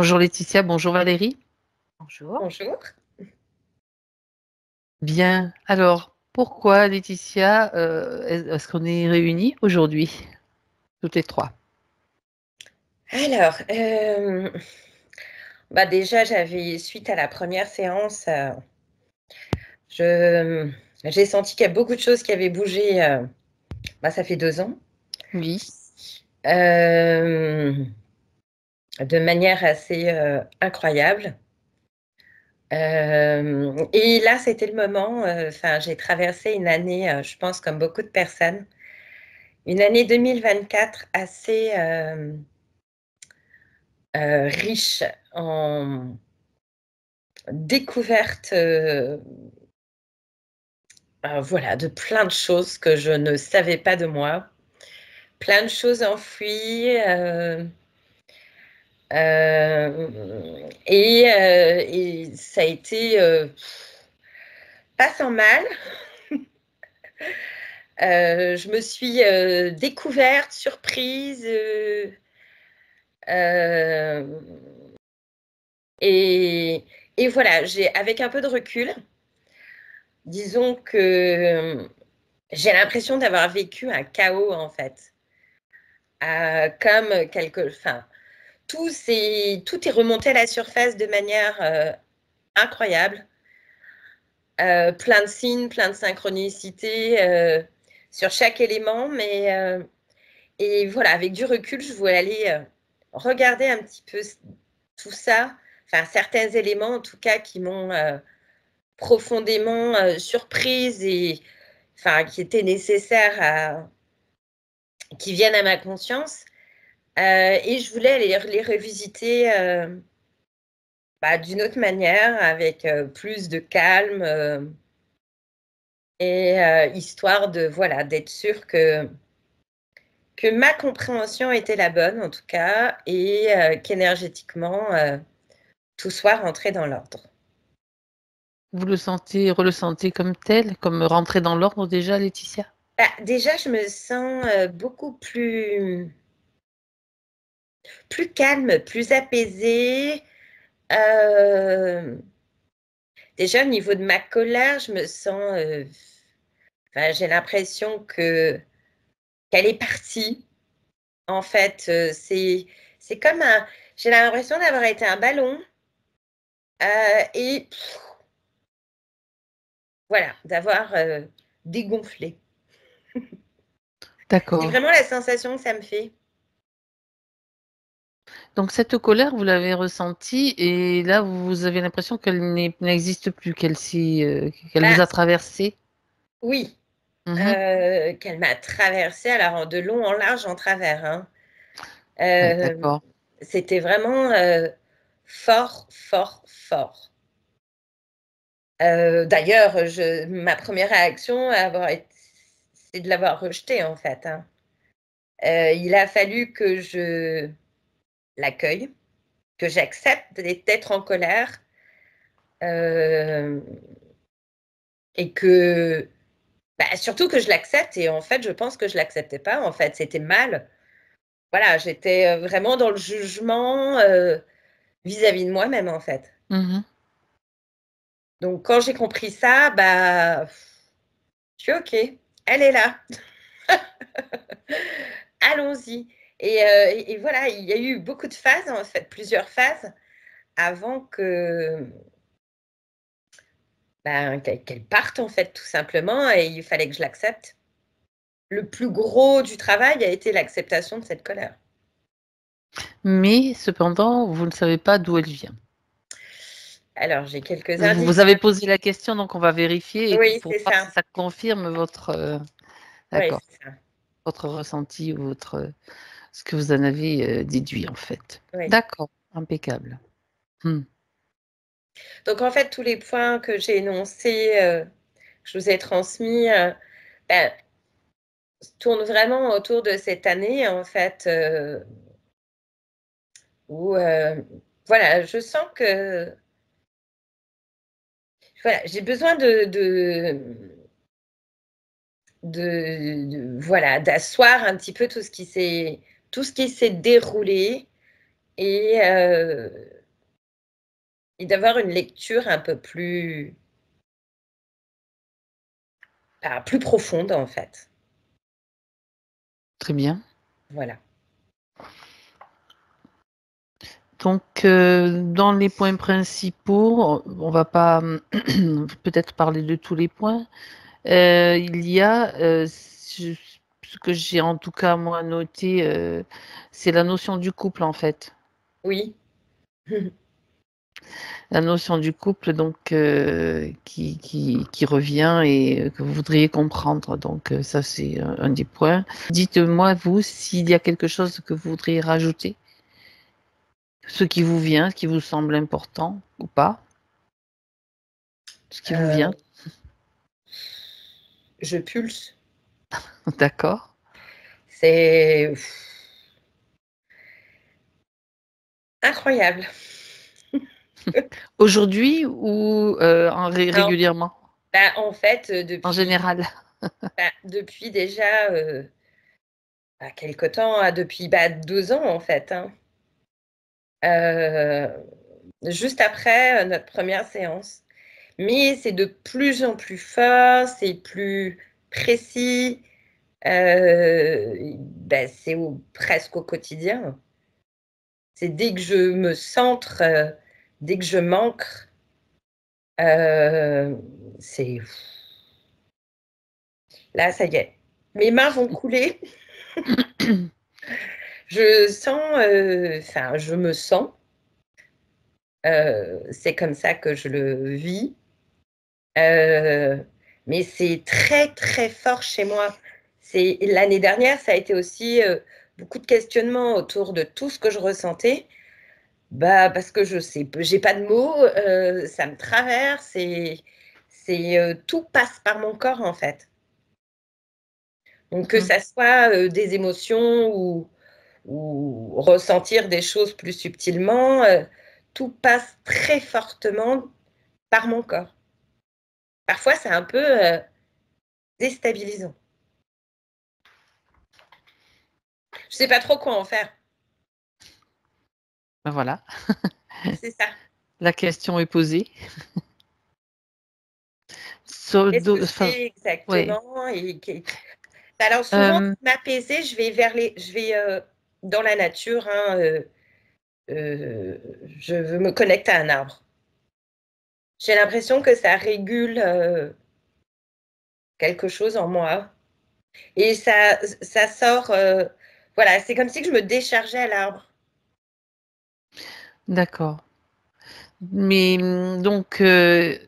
Bonjour Laetitia, bonjour Valérie. Bonjour. Bonjour. Bien. Alors, pourquoi Laetitia, est-ce qu'on est réunis aujourd'hui, toutes les trois? Alors, déjà, suite à la première séance, j'ai senti qu'il y a beaucoup de choses qui avaient bougé. Ça fait 2 ans. Oui. De manière assez incroyable. Et là, c'était le moment. J'ai traversé une année, je pense, comme beaucoup de personnes, une année 2024 assez riche en découverte, voilà, de plein de choses que je ne savais pas de moi, plein de choses enfouies, et ça a été pas sans mal. Je me suis découverte, surprise, et voilà, avec un peu de recul, disons que j'ai l'impression d'avoir vécu un chaos, en fait. Tout est remonté à la surface de manière incroyable. Plein de signes, plein de synchronicités sur chaque élément, et voilà, avec du recul, je voulais aller regarder un petit peu tout ça, certains éléments en tout cas qui m'ont profondément surprise et qui étaient nécessaires qui viennent à ma conscience. Et je voulais les revisiter d'une autre manière, avec plus de calme, et histoire d'être sûre que ma compréhension était la bonne, en tout cas, et qu'énergétiquement, tout soit rentré dans l'ordre. Vous ressentez comme tel, comme rentrer dans l'ordre déjà, Laetitia? Déjà, je me sens beaucoup plus calme, plus apaisée. Déjà, au niveau de ma colère, je me sens... j'ai l'impression qu'elle est partie. En fait, c'est comme j'ai l'impression d'avoir été un ballon, et voilà, d'avoir dégonflé. C'est D'accord. vraiment la sensation que ça me fait. Donc cette colère, vous l'avez ressentie et là, vous avez l'impression qu'elle n'existe plus, qu'elle vous a traversé? Oui, Mhm. qu'elle m'a traversée, alors de long en large, en travers, hein. Ouais, d'accord. C'était vraiment fort, fort, fort. D'ailleurs, ma première réaction c'est de l'avoir rejeté, en fait, hein. Il a fallu que je l'accueille, que j'accepte d'être en colère, et que surtout que je l'accepte. Et en fait, je pense que je l'acceptais pas, en fait, c'était mal. Voilà, j'étais vraiment dans le jugement vis-à-vis de moi-même, en fait. Mhm. Donc quand j'ai compris ça, je suis OK, elle est là. Allons-y. Et voilà, il y a eu beaucoup de phases, en fait, plusieurs phases avant qu'elle parte, en fait, tout simplement, et il fallait que je l'accepte. Le plus gros du travail a été l'acceptation de cette colère. Mais cependant, vous ne savez pas d'où elle vient. Alors, j'ai quelques Vous indices. avez posé la question, donc on va vérifier et Oui, pour c'est voir si ça. ça confirme votre, Oui, d'accord, c'est ça. votre ressenti ou ce que vous en avez déduit en fait. Oui. D'accord, impeccable. Hmm. Donc, en fait, tous les points que j'ai énoncés, que je vous ai transmis, tournent vraiment autour de cette année, en fait, où, voilà, je sens que voilà, j'ai besoin voilà, d'asseoir un petit peu tout ce qui s'est déroulé, et d'avoir une lecture un peu plus profonde, en fait. Très bien. Voilà. Donc, dans les points principaux, on va pas peut-être parler de tous les points. Il y a ce que j'ai en tout cas moi noté, c'est la notion du couple en fait. Oui. La notion du couple donc qui revient et que vous voudriez comprendre. Donc ça c'est un des points. Dites-moi vous s'il y a quelque chose que vous voudriez rajouter, ce qui vous vient, ce qui vous semble important ou pas, ce qui vous vient. Je pulse. D'accord. C'est incroyable. Aujourd'hui ou Non, régulièrement? bah, en fait, En général. depuis déjà, quelque temps, depuis, 2 ans, en fait, hein. Heu, Juste après, notre première séance. Mais c'est de plus en plus fort, c'est plus précis, c'est presque au quotidien. C'est dès que je me centre, dès que je m'ancre, c'est là, ça y est, mes mains vont couler. Je sens, je me sens, c'est comme ça que je le vis, heu, mais c'est très, très fort chez moi. C'est l'année dernière, ça a été aussi, beaucoup de questionnements autour de tout ce que je ressentais. Parce que je sais j'ai pas de mots, ça me traverse et tout passe par mon corps, en fait. Donc que Mmh. ça soit, des émotions ou ressentir des choses plus subtilement, tout passe très fortement par mon corps. Parfois, c'est un peu, déstabilisant. Je sais pas trop quoi en faire. Ben voilà, C'est ça. la question est posée. Qu'est-ce que Enfin, c'est ouais. exactement alors souvent, pour m'apaiser, je vais, dans la nature, hein, je me connecte à un arbre. J'ai l'impression que ça régule, quelque chose en moi et ça sort, voilà, c'est comme si que je me déchargeais à l'arbre. D'accord. Mais donc, vous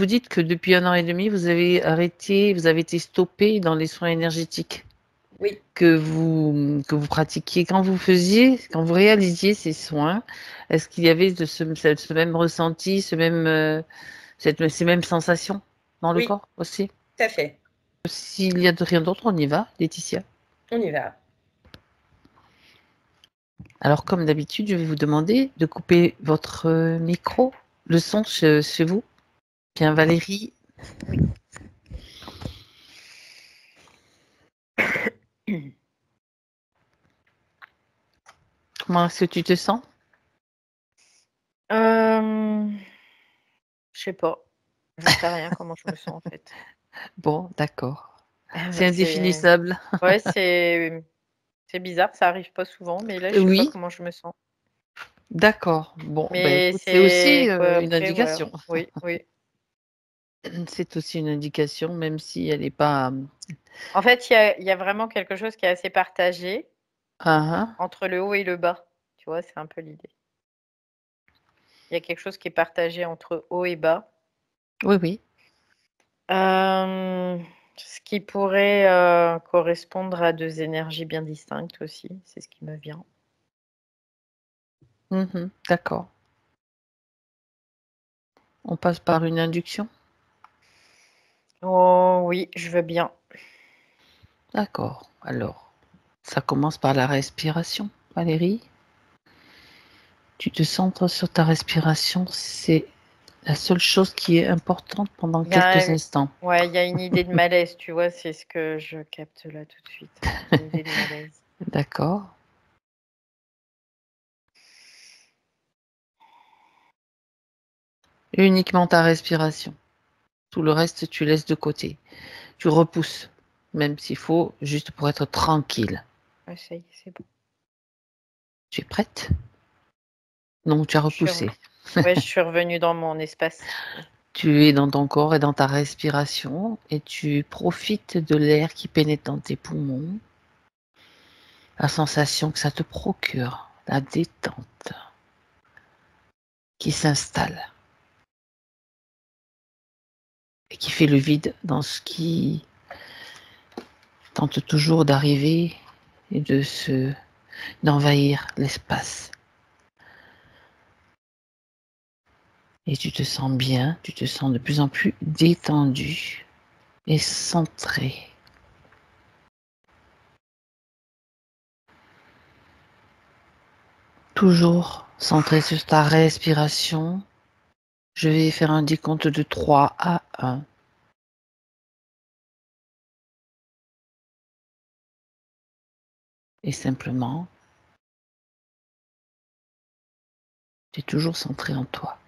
dites que depuis 1 an et demi, vous avez été stoppé dans les soins énergétiques Oui, que vous pratiquiez. Quand vous réalisiez ces soins, est-ce qu'il y avait ce même ressenti, ces mêmes sensations dans le oui, corps aussi? tout à fait. S'il y a rien d'autre, on y va, Laetitia. On y va. Alors, comme d'habitude, je vais vous demander de couper votre micro, le son chez vous. Bien, Valérie, Oui. comment est-ce que tu te sens? Hem, je sais pas. J'en sais rien comment je me sens en fait. Bon, d'accord. C'est C'est indéfinissable. ouais, c'est bizarre, ça arrive pas souvent, mais là, je sais pas Oui, comment je me sens. d'accord. Bon, bah, Mais écoute, c'est aussi c'est quoi une après voilà. indication. Oui, oui. C'est aussi une indication, même si elle n'est pas. En fait, il y a vraiment quelque chose qui est assez partagé Ah, ah. entre le haut et le bas. Tu vois? C'est un peu l'idée. Il y a quelque chose qui est partagé entre haut et bas. Oui, oui. Ce qui pourrait, correspondre à 2 énergies bien distinctes aussi, c'est ce qui me vient. Mhm, d'accord. On passe par une induction. Oh oui, je veux bien. D'accord. Alors, ça commence par la respiration, Valérie. Tu te centres sur ta respiration. C'est la seule chose qui est importante pendant Il y a quelques instants. ouais, il y a une idée de malaise, tu vois? C'est ce que je capte là tout de suite. Une idée de malaise. D'accord. Uniquement ta respiration. Tout le reste, tu laisses de côté. Tu repousses, même s'il faut, juste pour être tranquille. Ouais, ça y est, c'est bon. Tu es prête? Non, tu as repoussé. Ouais, je suis revenue dans mon espace. Tu es dans ton corps et dans ta respiration et tu profites de l'air qui pénètre dans tes poumons. La sensation que ça te procure, la détente qui s'installe et qui fait le vide dans ce qui tente toujours d'arriver et d'envahir l'espace. Et tu te sens bien, tu te sens de plus en plus détendu et centré. Toujours centré sur ta respiration. Je vais faire un décompte de 3 à 1. Et simplement, tu es toujours centré en toi.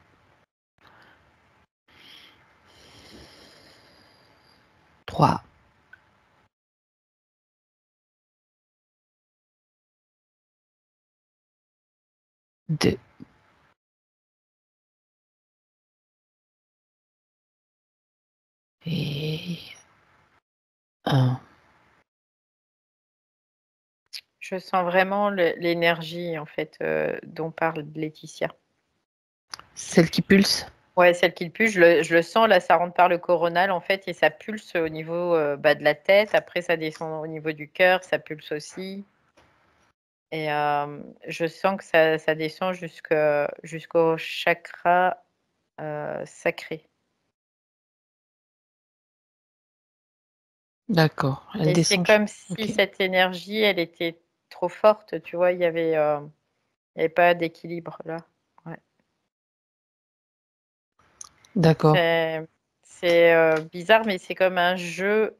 3, 2, et 1. Je sens vraiment l'énergie, en fait, dont parle Laetitia. Celle qui pulse? Ouais, celle qui pulse, je le sens, là, ça rentre par le coronal, en fait, et ça pulse au niveau de la tête. Après, ça descend au niveau du cœur, ça pulse aussi. Et je sens que ça descend jusqu'au chakra sacré. D'accord. Elle Et c'est descend. comme si Ok. cette énergie, elle était trop forte, tu vois, il y avait pas d'équilibre là. Ouais. D'accord. C'est bizarre, mais c'est comme un jeu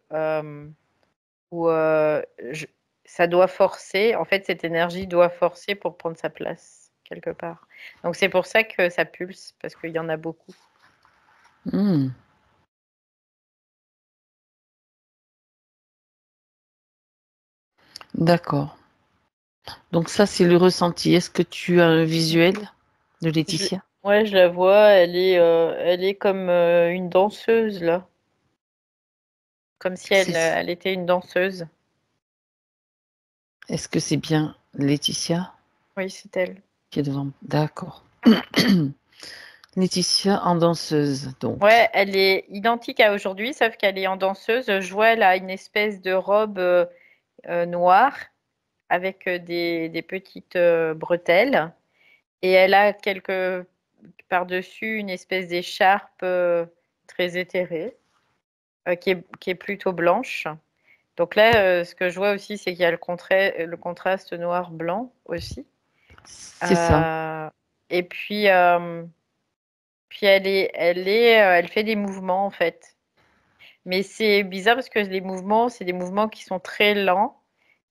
où ça doit forcer. En fait, cette énergie doit forcer pour prendre sa place quelque part. Donc c'est pour ça que ça pulse, parce qu'il y en a beaucoup. Hmm. D'accord. Donc ça, c'est le ressenti. Est-ce que tu as un visuel de Laetitia? Ouais, je la vois, elle est comme une danseuse là. Comme si elle était une danseuse. Est-ce que c'est bien Laetitia Oui, c'est elle. qui est devant? D'accord. Laetitia en danseuse, donc. Ouais, elle est identique à aujourd'hui, sauf qu'elle est en danseuse. Je vois, elle a une espèce de robe noire avec des petites bretelles. Et elle a par-dessus une espèce d'écharpe très éthérée, qui est plutôt blanche. Donc là, ce que je vois aussi, c'est qu'il y a le contraste noir-blanc aussi. C'est ça. Et puis elle fait des mouvements en fait. Mais c'est bizarre parce que les mouvements, c'est des mouvements qui sont très lents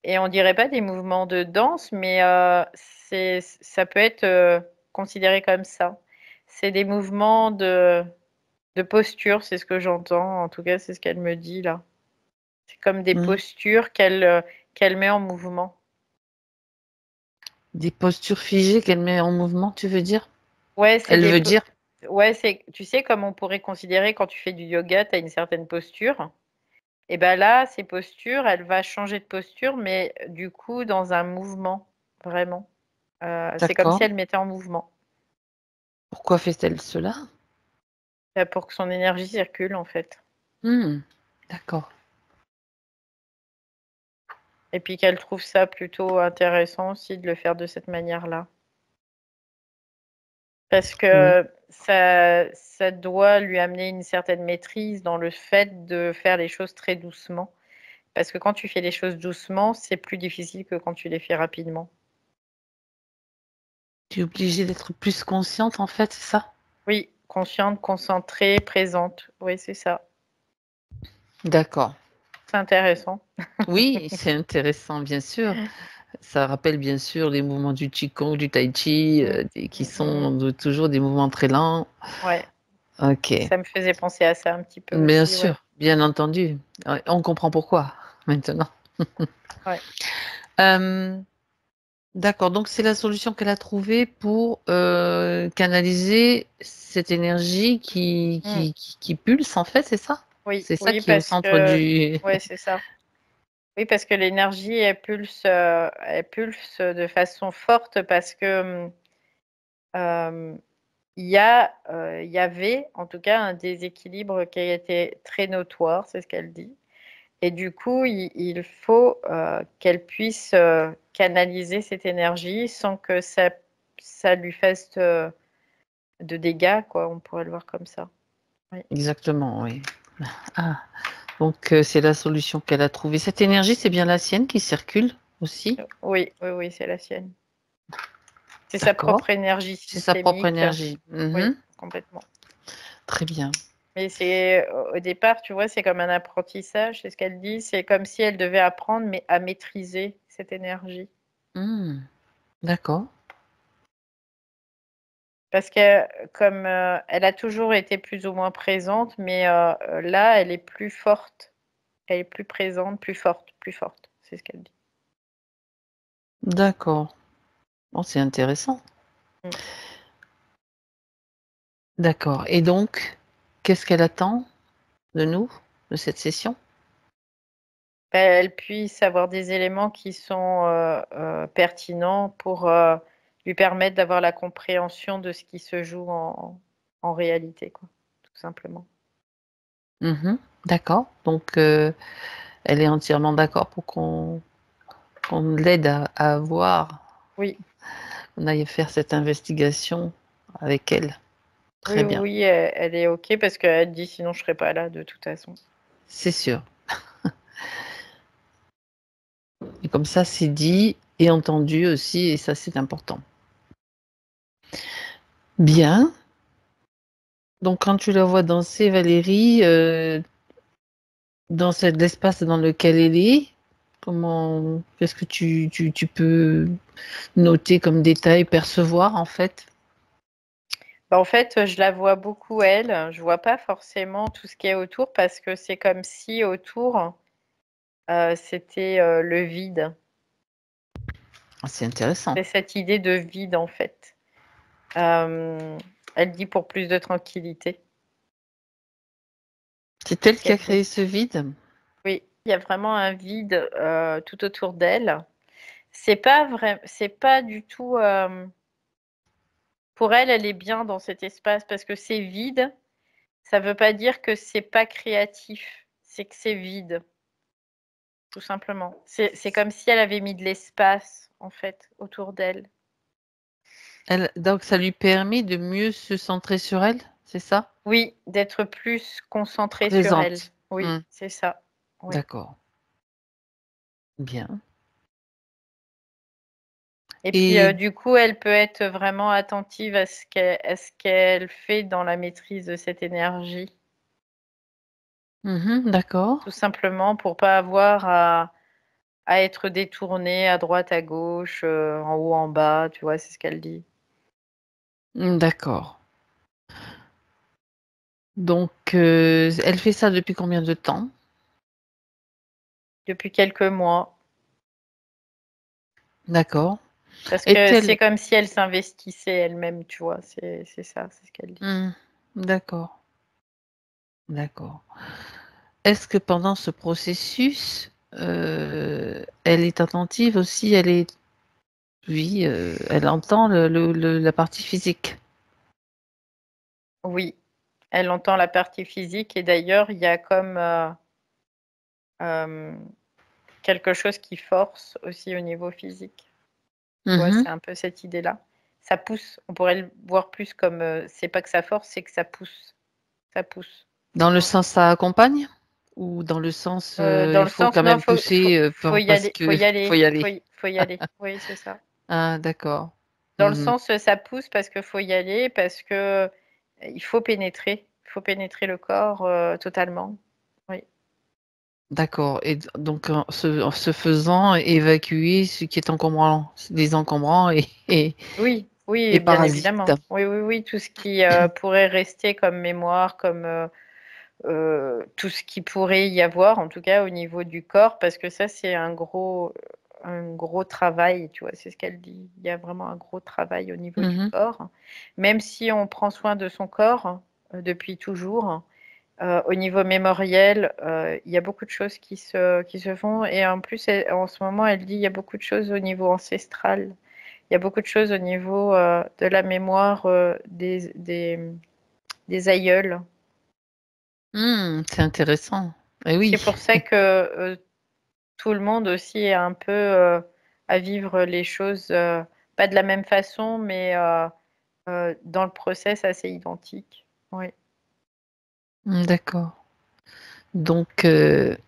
et on dirait pas des mouvements de danse, mais ça peut être considéré comme ça. C'est des mouvements de posture, c'est ce que j'entends. En tout cas, c'est ce qu'elle me dit là. C'est comme des Hmm. postures qu'elle met en mouvement. Des postures figées qu'elle met en mouvement, tu veux dire? Ouais, c'est Elle des veut dire? ouais, tu sais comme on pourrait considérer quand tu fais du yoga, tu as une certaine posture. Et ben là, ces postures, elle va changer de posture, mais du coup dans un mouvement, vraiment. C'est comme si D'accord. elle mettait en mouvement, Pourquoi fait-elle cela? pour que son énergie circule en fait. Hmm. D'accord. Et puis qu'elle trouve ça plutôt intéressant aussi de le faire de cette manière-là. Parce Oui. que ça doit lui amener une certaine maîtrise dans le fait de faire les choses très doucement. Parce que quand tu fais les choses doucement, c'est plus difficile que quand tu les fais rapidement. Tu es obligée d'être plus consciente, en fait, c'est ça? Oui, consciente, concentrée, présente. Oui, c'est ça. D'accord. C'est intéressant. Oui, c'est intéressant, bien sûr. Ça rappelle bien sûr les mouvements du Qigong, du Tai Chi, Mmh. qui Mmh. sont toujours des mouvements très lents, Ouais. Ok. Ça me faisait penser à ça un petit peu Bien aussi, ouais. sûr, bien entendu. Ouais, on comprend pourquoi maintenant. Ouais. D'accord, donc c'est la solution qu'elle a trouvée pour canaliser cette énergie Mm. qui pulse, en fait, c'est ça? Oui, C'est ça oui, qui est au parce centre que du... ouais, c'est ça. Oui, parce que l'énergie, elle pulse de façon forte parce que il y avait en tout cas un déséquilibre qui a été très notoire, c'est ce qu'elle dit. Et du coup, il faut qu'elle puisse canaliser cette énergie sans que ça lui fasse de dégâts, quoi. On pourrait le voir comme ça. Oui, Exactement, oui. Ah, donc c'est la solution qu'elle a trouvée. Cette énergie, c'est bien la sienne qui circule aussi? oui, oui, oui, c'est la sienne. C'est sa D'accord, propre énergie c'est sa propre systémique. énergie. Oui, Mhm. complètement. Très bien. Mais c'est au départ, tu vois, c'est comme un apprentissage, c'est ce qu'elle dit. C'est comme si elle devait apprendre, mais à maîtriser cette énergie. Hmm, d'accord. Parce que comme elle a toujours été plus ou moins présente, mais là, elle est plus forte. Elle est plus présente, plus forte, plus forte. C'est ce qu'elle dit. D'accord. Bon, c'est intéressant. Mm. D'accord. Et donc, qu'est-ce qu'elle attend de nous, de cette session? Elle puisse avoir des éléments qui sont pertinents pour lui permettre d'avoir la compréhension de ce qui se joue en réalité, quoi, tout simplement. Mhm. D'accord. Donc, elle est entièrement d'accord pour qu'on l'aide à voir, Oui, on aille faire cette investigation avec elle. oui, Très bien. oui, elle est OK parce qu'elle dit sinon je serais pas là de toute façon. C'est sûr. Et comme ça, c'est dit et entendu aussi, et ça, c'est important. Bien. Donc, quand tu la vois danser, Valérie, dans l'espace dans lequel elle est, qu'est-ce que tu peux noter comme détail, percevoir, en fait? Bah, en fait, je la vois beaucoup elle, je vois pas forcément tout ce qui est autour parce que c'est comme si autour, c'était, le vide. Ah, c'est intéressant. C'est cette idée de vide en fait. Elle dit pour plus de tranquillité. C'est C'est elle ce qui a qu'elle dit. créé ce vide? Oui, il y a vraiment un vide, tout autour d'elle. C'est pas du tout, pour elle, elle est bien dans cet espace parce que c'est vide. Ça veut pas dire que c'est pas créatif, c'est que c'est vide, tout simplement. C'est comme si elle avait mis de l'espace, en fait, autour d'elle. Donc, ça lui permet de mieux se centrer sur elle, c'est ça? Oui, d'être plus concentrée sur elle. Présente. Oui, Hmm, c'est ça. Oui. d'accord. Bien. Et puis, Et du coup, elle peut être vraiment attentive à ce qu'elle fait dans la maîtrise de cette énergie. d'accord. Tout simplement pour pas avoir à être détournée à droite, à gauche, en haut, en bas, tu vois? C'est ce qu'elle dit. D'accord. Donc, elle fait ça depuis combien de temps? Depuis quelques mois. D'accord. Parce que Est-elle c'est comme si elle s'investissait elle-même, tu vois? C'est ça, c'est ce qu'elle dit. d'accord, d'accord. Est-ce que pendant ce processus, elle est attentive aussi? Oui, elle entend la partie physique? Oui, elle entend la partie physique et d'ailleurs, il y a comme, hem, quelque chose qui force aussi au niveau physique. Tu vois? Mmh. C'est un peu cette idée-là. Ça pousse, on pourrait le voir plus comme, c'est pas que ça force, c'est que ça pousse. Ça pousse. Dans le sens ça accompagne? Ou dans le sens, Dans il le faut sens quand non, même pousser, faut y parce aller, faut que y faut aller, y aller? faut y aller. Oui, c'est ça. Ah d'accord. Dans le Mmh. sens, ça pousse parce qu'il faut y aller, parce que, il faut pénétrer le corps, totalement. Oui. D'accord et donc en se faisant évacuer ce qui est encombrant, les encombrants et Oui, Oui, et bien parasites. évidemment. Oui, oui, oui, tout ce qui pourrait rester comme mémoire, comme tout ce qui pourrait y avoir, en tout cas au niveau du corps, parce que ça, c'est un gros travail, tu vois, c'est ce qu'elle dit. Il y a vraiment un gros travail au niveau du Mhm. corps. Même si on prend soin de son corps depuis toujours, au niveau mémoriel, il y a beaucoup de choses qui se font. Et en plus, en ce moment, elle dit il y a beaucoup de choses au niveau ancestral. Il y a beaucoup de choses au niveau de la mémoire des aïeuls. C'est intéressant. Eh C'est oui, pour ça que tout le monde aussi est un peu à vivre les choses pas de la même façon, mais dans le process assez identique. Oui. D'accord. Donc,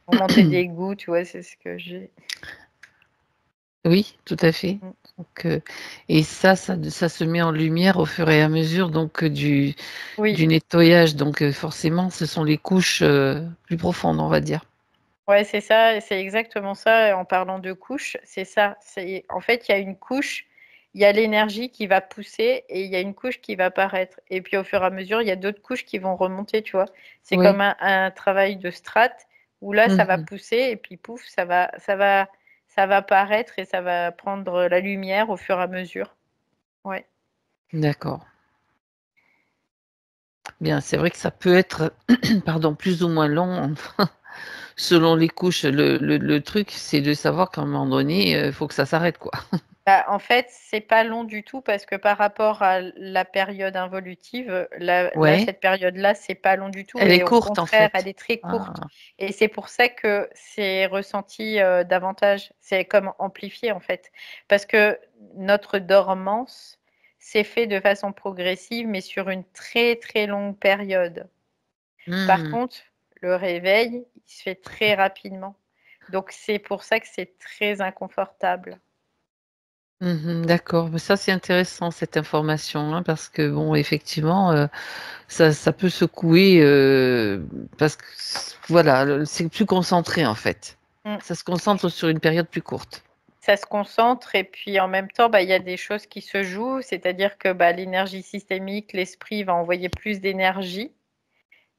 Remonter des goûts, tu vois, c'est ce que j'ai. oui, tout à fait. Mm. Donc, et ça se met en lumière au fur et à mesure donc Oui, du nettoyage. Donc, forcément, ce sont les couches plus profondes, on va dire. ouais, c'est ça, c'est exactement ça. Et en parlant de couches, c'est ça. C'est en fait, il y a une couche, il y a l'énergie qui va pousser et il y a une couche qui va apparaître. Et puis au fur et à mesure, il y a d'autres couches qui vont remonter, tu vois. C'est Oui. comme un travail de strate où là, ça va Mhm. pousser et puis pouf, ça va apparaître et ça va prendre la lumière au fur et à mesure. Ouais. D'accord. Bien, c'est vrai que ça peut être, pardon, plus ou moins long, selon les couches. Le truc, c'est de savoir qu'à un moment donné, il faut que ça s'arrête, quoi. Bah, en fait, c'est pas long du tout parce que par rapport à la période involutive, là, Ouais, cette période-là, c'est pas long du tout elle est et au courte, en contraire, elle fait. est très Ah, courte. Et c'est pour ça que c'est ressenti davantage. C'est comme amplifié en fait. Parce que notre dormance s'est fait de façon progressive, mais sur une très très longue période. Par mmh. contre, le réveil, il se fait très rapidement. Donc c'est pour ça que c'est très inconfortable. Mmh, d'accord, mais ça, c'est intéressant cette information, hein, parce que bon, effectivement, ça peut secouer, parce que voilà, c'est plus concentré, en fait. Mm. Ça se concentre sur une période plus courte. Ça se concentre et puis en même temps, bah, il y a des choses qui se jouent, c'est-à-dire que bah, l'énergie systémique, l'esprit va envoyer plus d'énergie,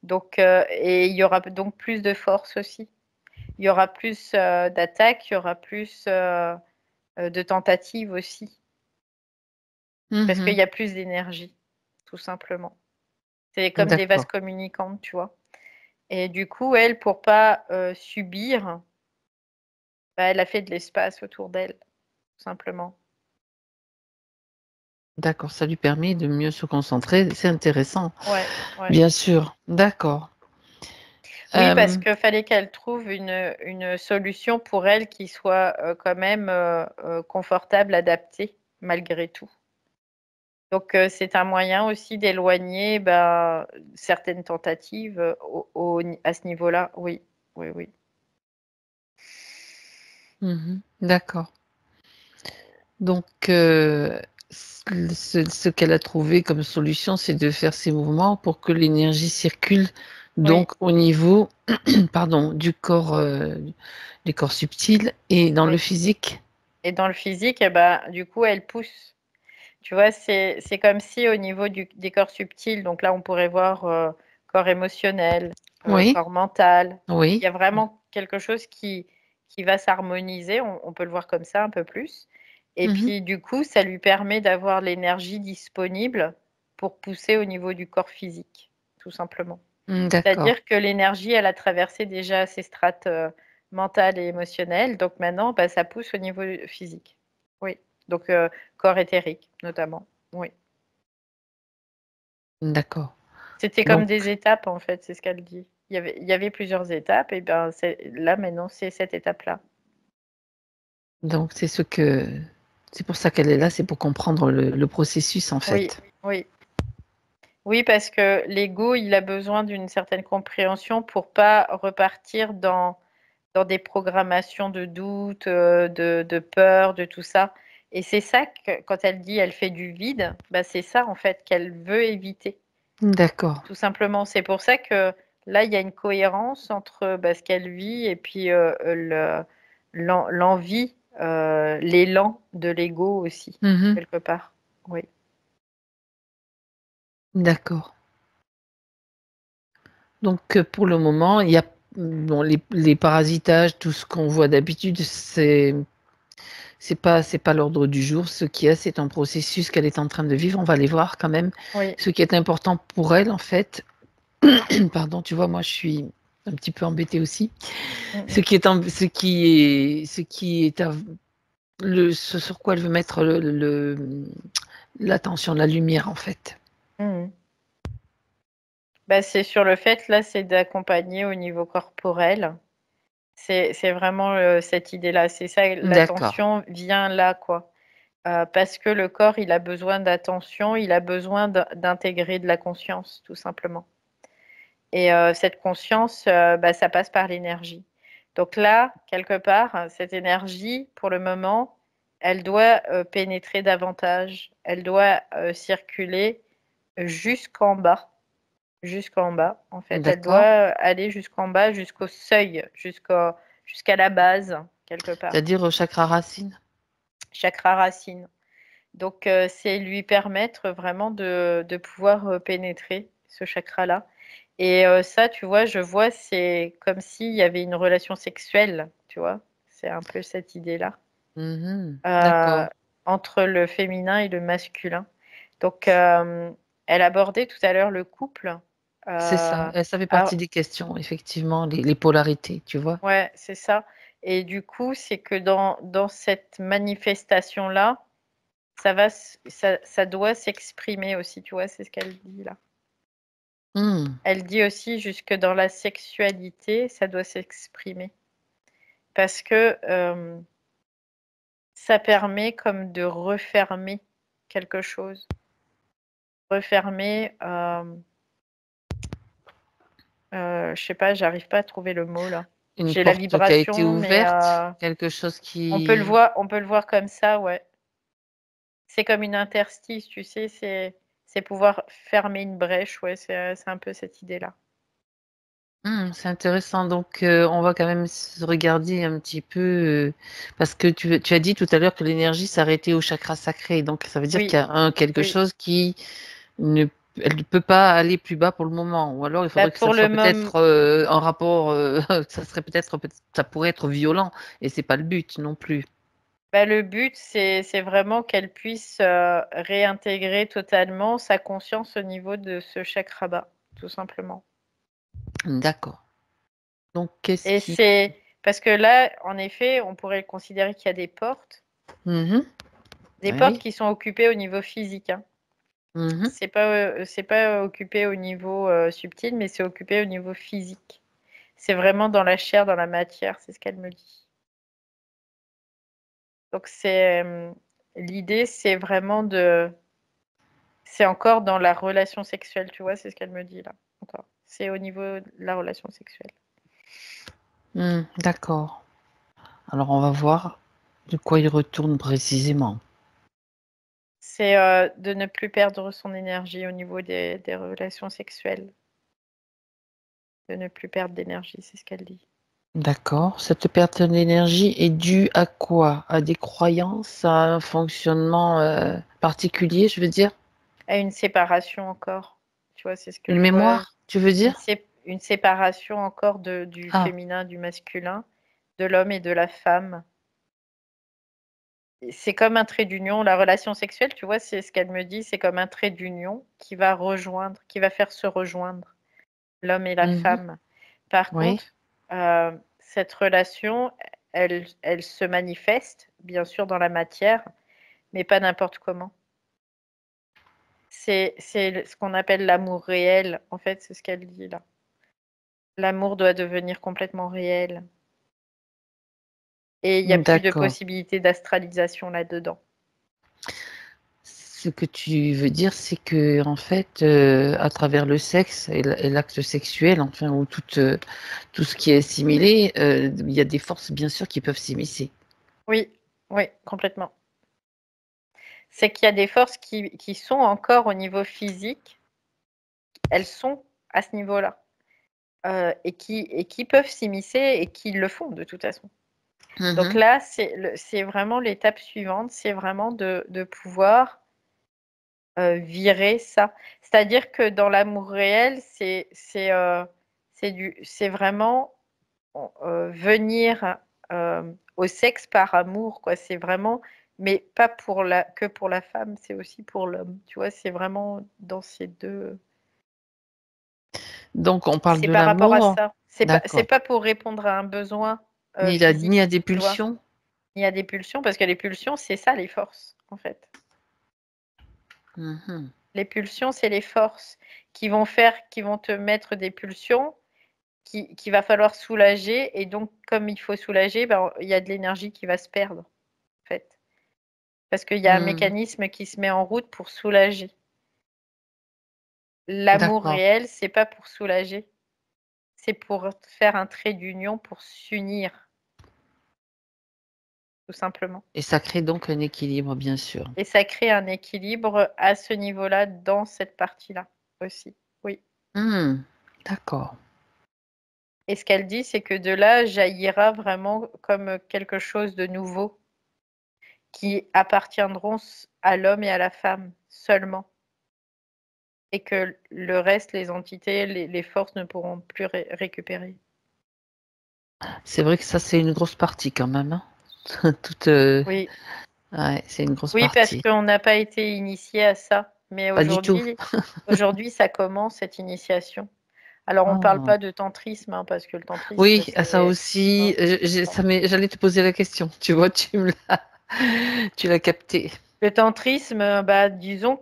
donc et il y aura donc plus de force aussi. Il y aura plus d'attaques, il y aura plus de tentatives aussi, parce qu'il Mmh. y a plus d'énergie, tout simplement. C'est comme des vases D'accord, communicantes, tu vois. Et du coup, elle, pour pas subir, bah, elle a fait de l'espace autour d'elle, tout simplement. d'accord, ça lui permet de mieux se concentrer, c'est intéressant, Ouais, ouais. bien sûr, d'accord. Oui, parce Hem, qu'il fallait qu'elle trouve une solution pour elle qui soit quand même confortable, adaptée, malgré tout. Donc, c'est un moyen aussi d'éloigner bah, certaines tentatives à ce niveau-là. Oui, oui, oui. d'accord. Donc, ce qu'elle a trouvé comme solution, c'est de faire ces mouvements pour que l'énergie circule Oui, donc au niveau, pardon, du corps subtil et dans le oui. physique? Et dans le physique, eh ben, du coup, elle pousse. Tu vois, c'est comme si au niveau des corps subtils, donc là, on pourrait voir corps émotionnel, Oui, corps mental. Il oui. y a vraiment quelque chose qui va s'harmoniser. On peut le voir comme ça un peu plus. Et Mmh. puis, du coup, ça lui permet d'avoir l'énergie disponible pour pousser au niveau du corps physique, tout simplement. Mmh, d'accord, C'est-à-dire que l'énergie, elle a traversé déjà ses strates mentales et émotionnelles. Donc maintenant, bah, ça pousse au niveau physique. Oui. Donc, corps éthérique, notamment. Oui. d'accord. C'était comme Donc des étapes, en fait, c'est ce qu'elle dit. Il y avait plusieurs étapes, et ben là, maintenant, c'est cette étape-là. donc c'est pour ça qu'elle est là, c'est pour comprendre le processus, en Oui, fait. oui. Oui, parce que l'ego, il a besoin d'une certaine compréhension pour pas repartir dans des programmations de doute, de peur, de tout ça. Et c'est ça que, quand elle dit elle fait du vide, bah, c'est ça en fait qu'elle veut éviter. D'accord. Tout simplement. C'est pour ça que là, il y a une cohérence entre bah, ce qu'elle vit et puis l'envie, l'élan de l'ego aussi, Mmh. quelque part. Oui. D'accord. Donc, pour le moment, il y a bon, les parasitages, tout ce qu'on voit d'habitude, c'est pas l'ordre du jour. Ce qu'il y a, c'est un processus qu'elle est en train de vivre. On va aller voir quand même. Oui. Ce qui est important pour elle, en fait, pardon, tu vois, moi, je suis un petit peu embêtée aussi. Ce Mhm. qui est ce sur quoi elle veut mettre l'attention, la lumière, en fait. Mhm. Bah, c'est sur le fait, là, c'est d'accompagner au niveau corporel. C'est vraiment cette idée-là. C'est ça, D'accord. l'attention vient là, quoi. Parce que le corps, il a besoin d'attention, il a besoin d'intégrer de la conscience, tout simplement. Et cette conscience, bah, ça passe par l'énergie. Donc là, quelque part, cette énergie, pour le moment, elle doit pénétrer davantage, elle doit circuler jusqu'en bas, jusqu'en bas. En fait, elle doit D'accord. aller jusqu'en bas, jusqu'au seuil, jusqu'à la base, quelque part. C'est-à-dire au chakra racine. Chakra racine. Donc, c'est lui permettre vraiment de pouvoir pénétrer ce chakra-là. Et ça, tu vois, je vois, c'est comme s'il y avait une relation sexuelle, tu vois. C'est un peu cette idée-là, euh, D'accord. entre le féminin et le masculin. Donc, elle abordait tout à l'heure le couple. C'est ça. Euh, Ça fait ah, partie des questions, effectivement, les polarités, tu vois. ouais, c'est ça. Et du coup, c'est que dans cette manifestation-là, ça doit s'exprimer aussi, tu vois, c'est ce qu'elle dit là. Hmm. Elle dit aussi jusque dans la sexualité, ça doit s'exprimer. Parce que ça permet comme de refermer quelque chose. Refermer, je sais pas, j'arrive pas à trouver le mot là. Une J'ai la porte qui a été vibration, mais ouverte, quelque chose qui... on peut le voir comme ça, ouais. C'est comme une interstice, tu sais, c'est pouvoir fermer une brèche, ouais, c'est un peu cette idée-là. C'est intéressant. Donc, on va quand même se regarder un petit peu, parce que tu as dit tout à l'heure que l'énergie s'arrêtait au chakra sacré. Donc, ça veut dire Oui, qu'il y a quelque oui. chose qui ne, elle ne peut pas aller plus bas pour le moment. Ou alors, il Bah, faudrait que ça pour soit le moment, peut-être en rapport, ça serait ça pourrait être violent. Et c'est pas le but non plus. bah, le but, c'est vraiment qu'elle puisse réintégrer totalement sa conscience au niveau de ce chakra bas, tout simplement. D'accord. Donc, qu'est-ce Et qui... c'est parce que là, en effet, on pourrait considérer qu'il y a Mhm. des portes Oui. qui sont occupées au niveau physique, hein. Mhm. C'est pas occupé au niveau subtil, mais c'est occupé au niveau physique. C'est vraiment dans la chair, dans la matière, c'est ce qu'elle me dit. Donc l'idée, c'est vraiment c'est encore dans la relation sexuelle, tu vois, c'est ce qu'elle me dit là. Encore. C'est au niveau de la relation sexuelle. D'accord. Alors, on va voir de quoi il retourne précisément. C'est de ne plus perdre son énergie au niveau des relations sexuelles. De ne plus perdre d'énergie, c'est ce qu'elle dit. D'accord. Cette perte d'énergie est due à quoi? À des croyances, à un fonctionnement particulier, je veux dire? À une séparation encore. Tu vois, c'est ce que Une je vois. mémoire, tu veux dire? Une séparation encore du Ah, féminin, du masculin, de l'homme et de la femme. C'est comme un trait d'union. La relation sexuelle, tu vois, c'est ce qu'elle me dit, c'est comme un trait d'union qui va rejoindre, qui va faire se rejoindre l'homme et la mhm, femme. Par oui, contre, cette relation, elle se manifeste, bien sûr, dans la matière, mais pas n'importe comment. C'est ce qu'on appelle l'amour réel. En fait, c'est ce qu'elle dit là. L'amour doit devenir complètement réel. Et il n'y a plus de d'accord. possibilité d'astralisation là-dedans. Ce que tu veux dire, c'est que en fait, à travers le sexe et l'acte sexuel, enfin, ou tout ce qui est assimilé, il y a des forces, bien sûr, qui peuvent s'immiscer. Oui, oui, complètement. C'est qu'il y a des forces qui sont encore au niveau physique, elles sont à ce niveau-là, et qui peuvent s'immiscer et qui le font de toute façon. Donc Mhm. là, c'est vraiment l'étape suivante, c'est vraiment de pouvoir virer ça. C'est-à-dire que dans l'amour réel, c'est vraiment venir au sexe par amour, quoi. C'est vraiment, mais pas que pour la femme, c'est aussi pour l'homme. Tu vois, c'est vraiment dans ces deux. Donc, on parle C'est de par rapport à l'amour, ça. C'est d'accord. pas pour répondre à un besoin Ni à physique, des tu vois. pulsions? Ni à des pulsions, parce que les pulsions, c'est ça les forces, en fait. Mhm. Les pulsions, c'est les forces qui vont te mettre des pulsions qu'il va falloir soulager. Et donc, comme il faut soulager, ben, il y a de l'énergie qui va se perdre, en fait. Parce qu'il y a un Mm. mécanisme qui se met en route pour soulager. L'amour D'accord. réel, c'est pas pour soulager, c'est pour faire un trait d'union, pour s'unir, tout simplement. Et ça crée donc un équilibre, bien sûr. Et ça crée un équilibre à ce niveau-là, dans cette partie-là aussi. Oui. Mm. D'accord. Et ce qu'elle dit, c'est que de là jaillira vraiment comme quelque chose de nouveau qui appartiendront à l'homme et à la femme seulement. Et que le reste, les entités, les forces ne pourront plus récupérer. C'est vrai que ça, c'est une grosse partie quand même, hein. Toute, Oui. ouais, c'est une grosse Oui, parce partie. qu'on n'a pas été initié à ça. Mais Pas du tout. aujourd'hui, ça commence, cette initiation. Alors, on ne parle Oh. pas de tantrisme, hein, parce que le tantrisme, Oui, à ça c'est... aussi, Non, non. j'allais te poser la question. Tu vois, tu l'as capté. Le tantrisme, bah, disons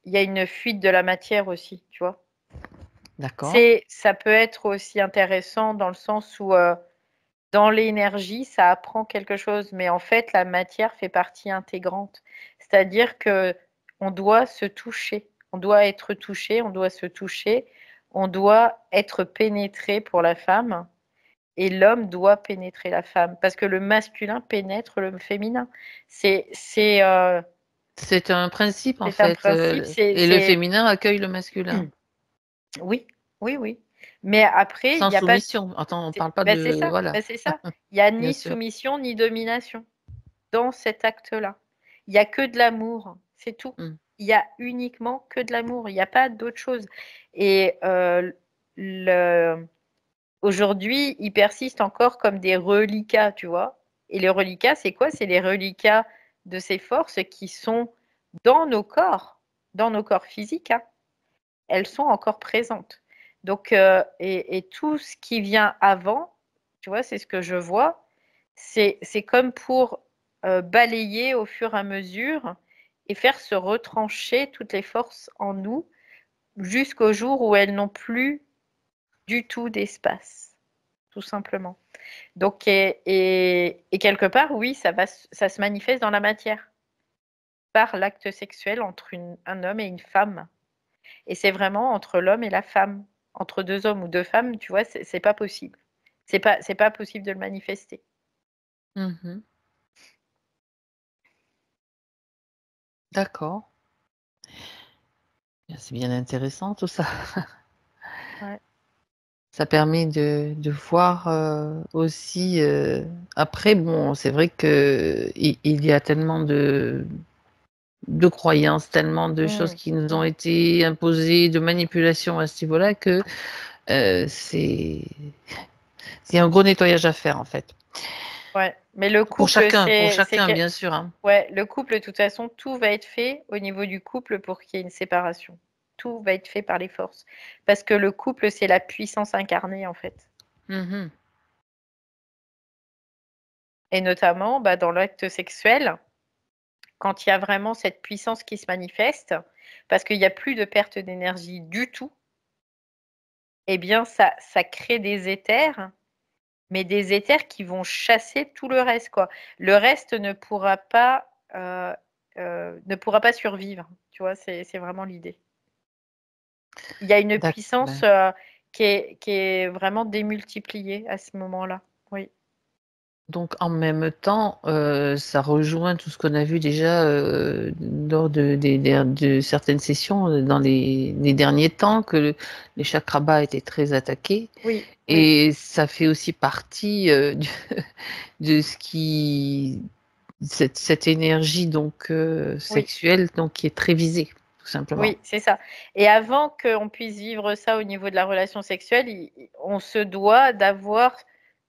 il y a une fuite de la matière aussi, tu vois. D'accord. Ça peut être aussi intéressant dans le sens où, dans l'énergie, ça apprend quelque chose, mais en fait, la matière fait partie intégrante. C'est-à-dire que on doit se toucher, on doit être touché, on doit se toucher, on doit être pénétré pour la femme et l'homme doit pénétrer la femme parce que le masculin pénètre le féminin. C'est c'est, heu, C'est un principe, en c'est un fait, principe, et le féminin accueille le masculin. oui, oui, oui. Mais après, il Sans y a pas soumission. Attends, on c'est parle pas bah, c'est de... ça, Voilà, bah, c'est ça. Il y a bien ni sûr. soumission ni domination dans cet acte-là. Il y a que de l'amour, c'est tout. Mm. Il y a uniquement que de l'amour, il y a pas d'autre chose. Et le aujourd'hui, ils persistent encore comme des reliquats, tu vois? Et les reliquats, c'est quoi? C'est les reliquats de ces forces qui sont dans nos corps physiques, hein. Elles sont encore présentes. Donc et tout ce qui vient avant, tu vois? C'est ce que je vois, c'est comme pour, balayer au fur et à mesure et faire se retrancher toutes les forces en nous, jusqu'au jour où elles n'ont plus du tout d'espace, tout simplement. Donc et quelque part, oui, ça se manifeste dans la matière, par l'acte sexuel entre un homme et une femme. Et c'est vraiment entre l'homme et la femme. Entre 2 hommes ou 2 femmes, tu vois, c'est pas possible. C'est pas possible de le manifester. Mhm. D'accord. C'est bien intéressant tout ça. Ouais. Ça permet de voir aussi. Après, bon, c'est vrai que il y a tellement de croyances, tellement de choses Mmh. qui nous ont été imposées, de manipulations à ce niveau-là, que euh, c'est c'est un gros nettoyage à faire en fait. Ouais, mais le couple, Pour c'est chacun, que bien sûr, hein. ouais, le couple, de toute façon, tout va être fait au niveau du couple pour qu'il y ait une séparation. Tout va être fait par les forces. Parce que le couple, c'est la puissance incarnée, en fait. Mhm. Et notamment, bah, dans l'acte sexuel, quand il y a vraiment cette puissance qui se manifeste, parce qu'il y a plus de perte d'énergie du tout, eh bien ça crée des éthers, mais des éthers qui vont chasser tout le reste, quoi. Le reste ne pourra pas survivre, tu vois? C'est vraiment l'idée. Il y a une D'accord. puissance, qui est vraiment démultipliée à ce moment-là. Oui. Donc en même temps, ça rejoint tout ce qu'on a vu déjà, lors de certaines sessions, dans les derniers temps, que les chakras bas étaient très attaqués, Oui, oui. et ça fait aussi partie, de ce qui cette énergie donc Oui. sexuelle donc qui est très visée, tout simplement. Oui, c'est ça. Et avant qu'on puisse vivre ça au niveau de la relation sexuelle, on se doit d'avoir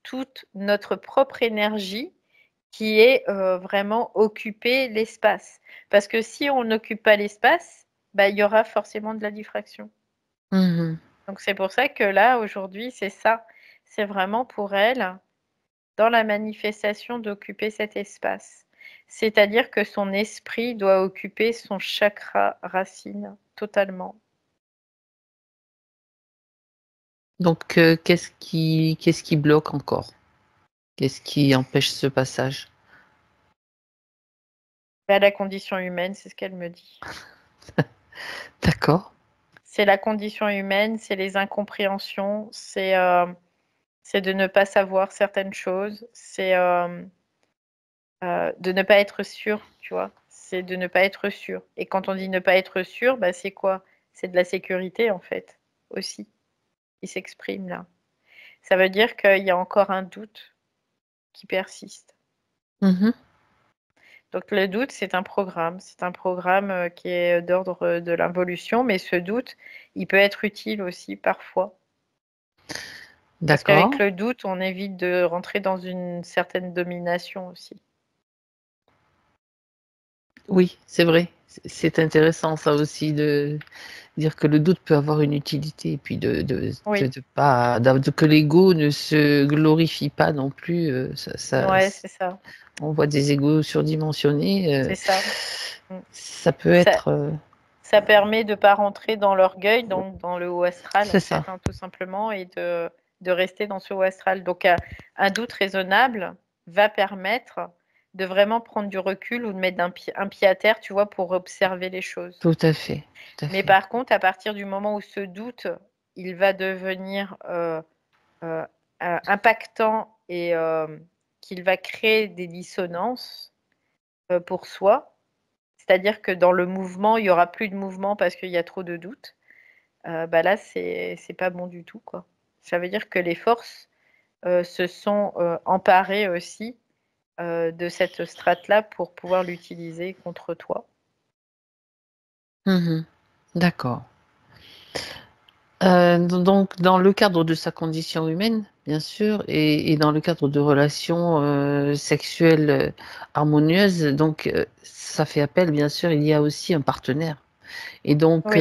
toute notre propre énergie qui est vraiment occuper l'espace. Parce que si on n'occupe pas l'espace, bah, il y aura forcément de la diffraction. Mmh. Donc c'est pour ça que là, aujourd'hui, c'est ça. C'est vraiment pour elle, dans la manifestation, d'occuper cet espace. C'est-à-dire que son esprit doit occuper son chakra racine totalement. Donc qu'est-ce qui bloque encore? Qu'est-ce qui empêche ce passage? Bah, la condition humaine, c'est ce qu'elle me dit. D'accord. C'est la condition humaine, c'est les incompréhensions, c'est de ne pas savoir certaines choses, c'est de ne pas être sûr, tu vois. C'est de ne pas être sûr. Et quand on dit ne pas être sûr, bah, c'est quoi? C'est de la sécurité, en fait, aussi, qui s'exprime là. Ça veut dire qu'il y a encore un doute qui persiste. Mmh. Donc le doute, c'est un programme. C'est un programme qui est d'ordre de l'involution, mais ce doute, il peut être utile aussi parfois. Parce qu'avec D'accord. le doute, on évite de rentrer dans une certaine domination aussi. Oui, c'est vrai. C'est intéressant ça aussi de dire que le doute peut avoir une utilité et puis Oui, de pas que l'ego ne se glorifie pas non plus, ouais, c'est ça, on voit des égos surdimensionnés, c'est ça. Mmh. ça peut Ça être, ça permet de pas rentrer dans l'orgueil, donc dans le haut astral, c'est en fait, ça, hein, tout simplement, et de rester dans ce haut astral. Donc un doute raisonnable va permettre de vraiment prendre du recul ou de mettre un pied à terre, tu vois, pour observer les choses. tout à fait, tout à Mais fait. par contre, à partir du moment où ce doute, il va devenir, heu, impactant et qu'il va créer des dissonances, pour soi, c'est-à-dire que dans le mouvement, il y aura plus de mouvement parce qu'il y a trop de doutes. Bah, là, c'est pas bon du tout, quoi. Ça veut dire que les forces, se sont, emparées aussi, de cette strate-là pour pouvoir l'utiliser contre toi. Mmh. D'accord. Donc dans le cadre de sa condition humaine, bien sûr, et dans le cadre de relations, sexuelles, harmonieuses, donc ça fait appel, bien sûr, il y a aussi un partenaire et donc Oui,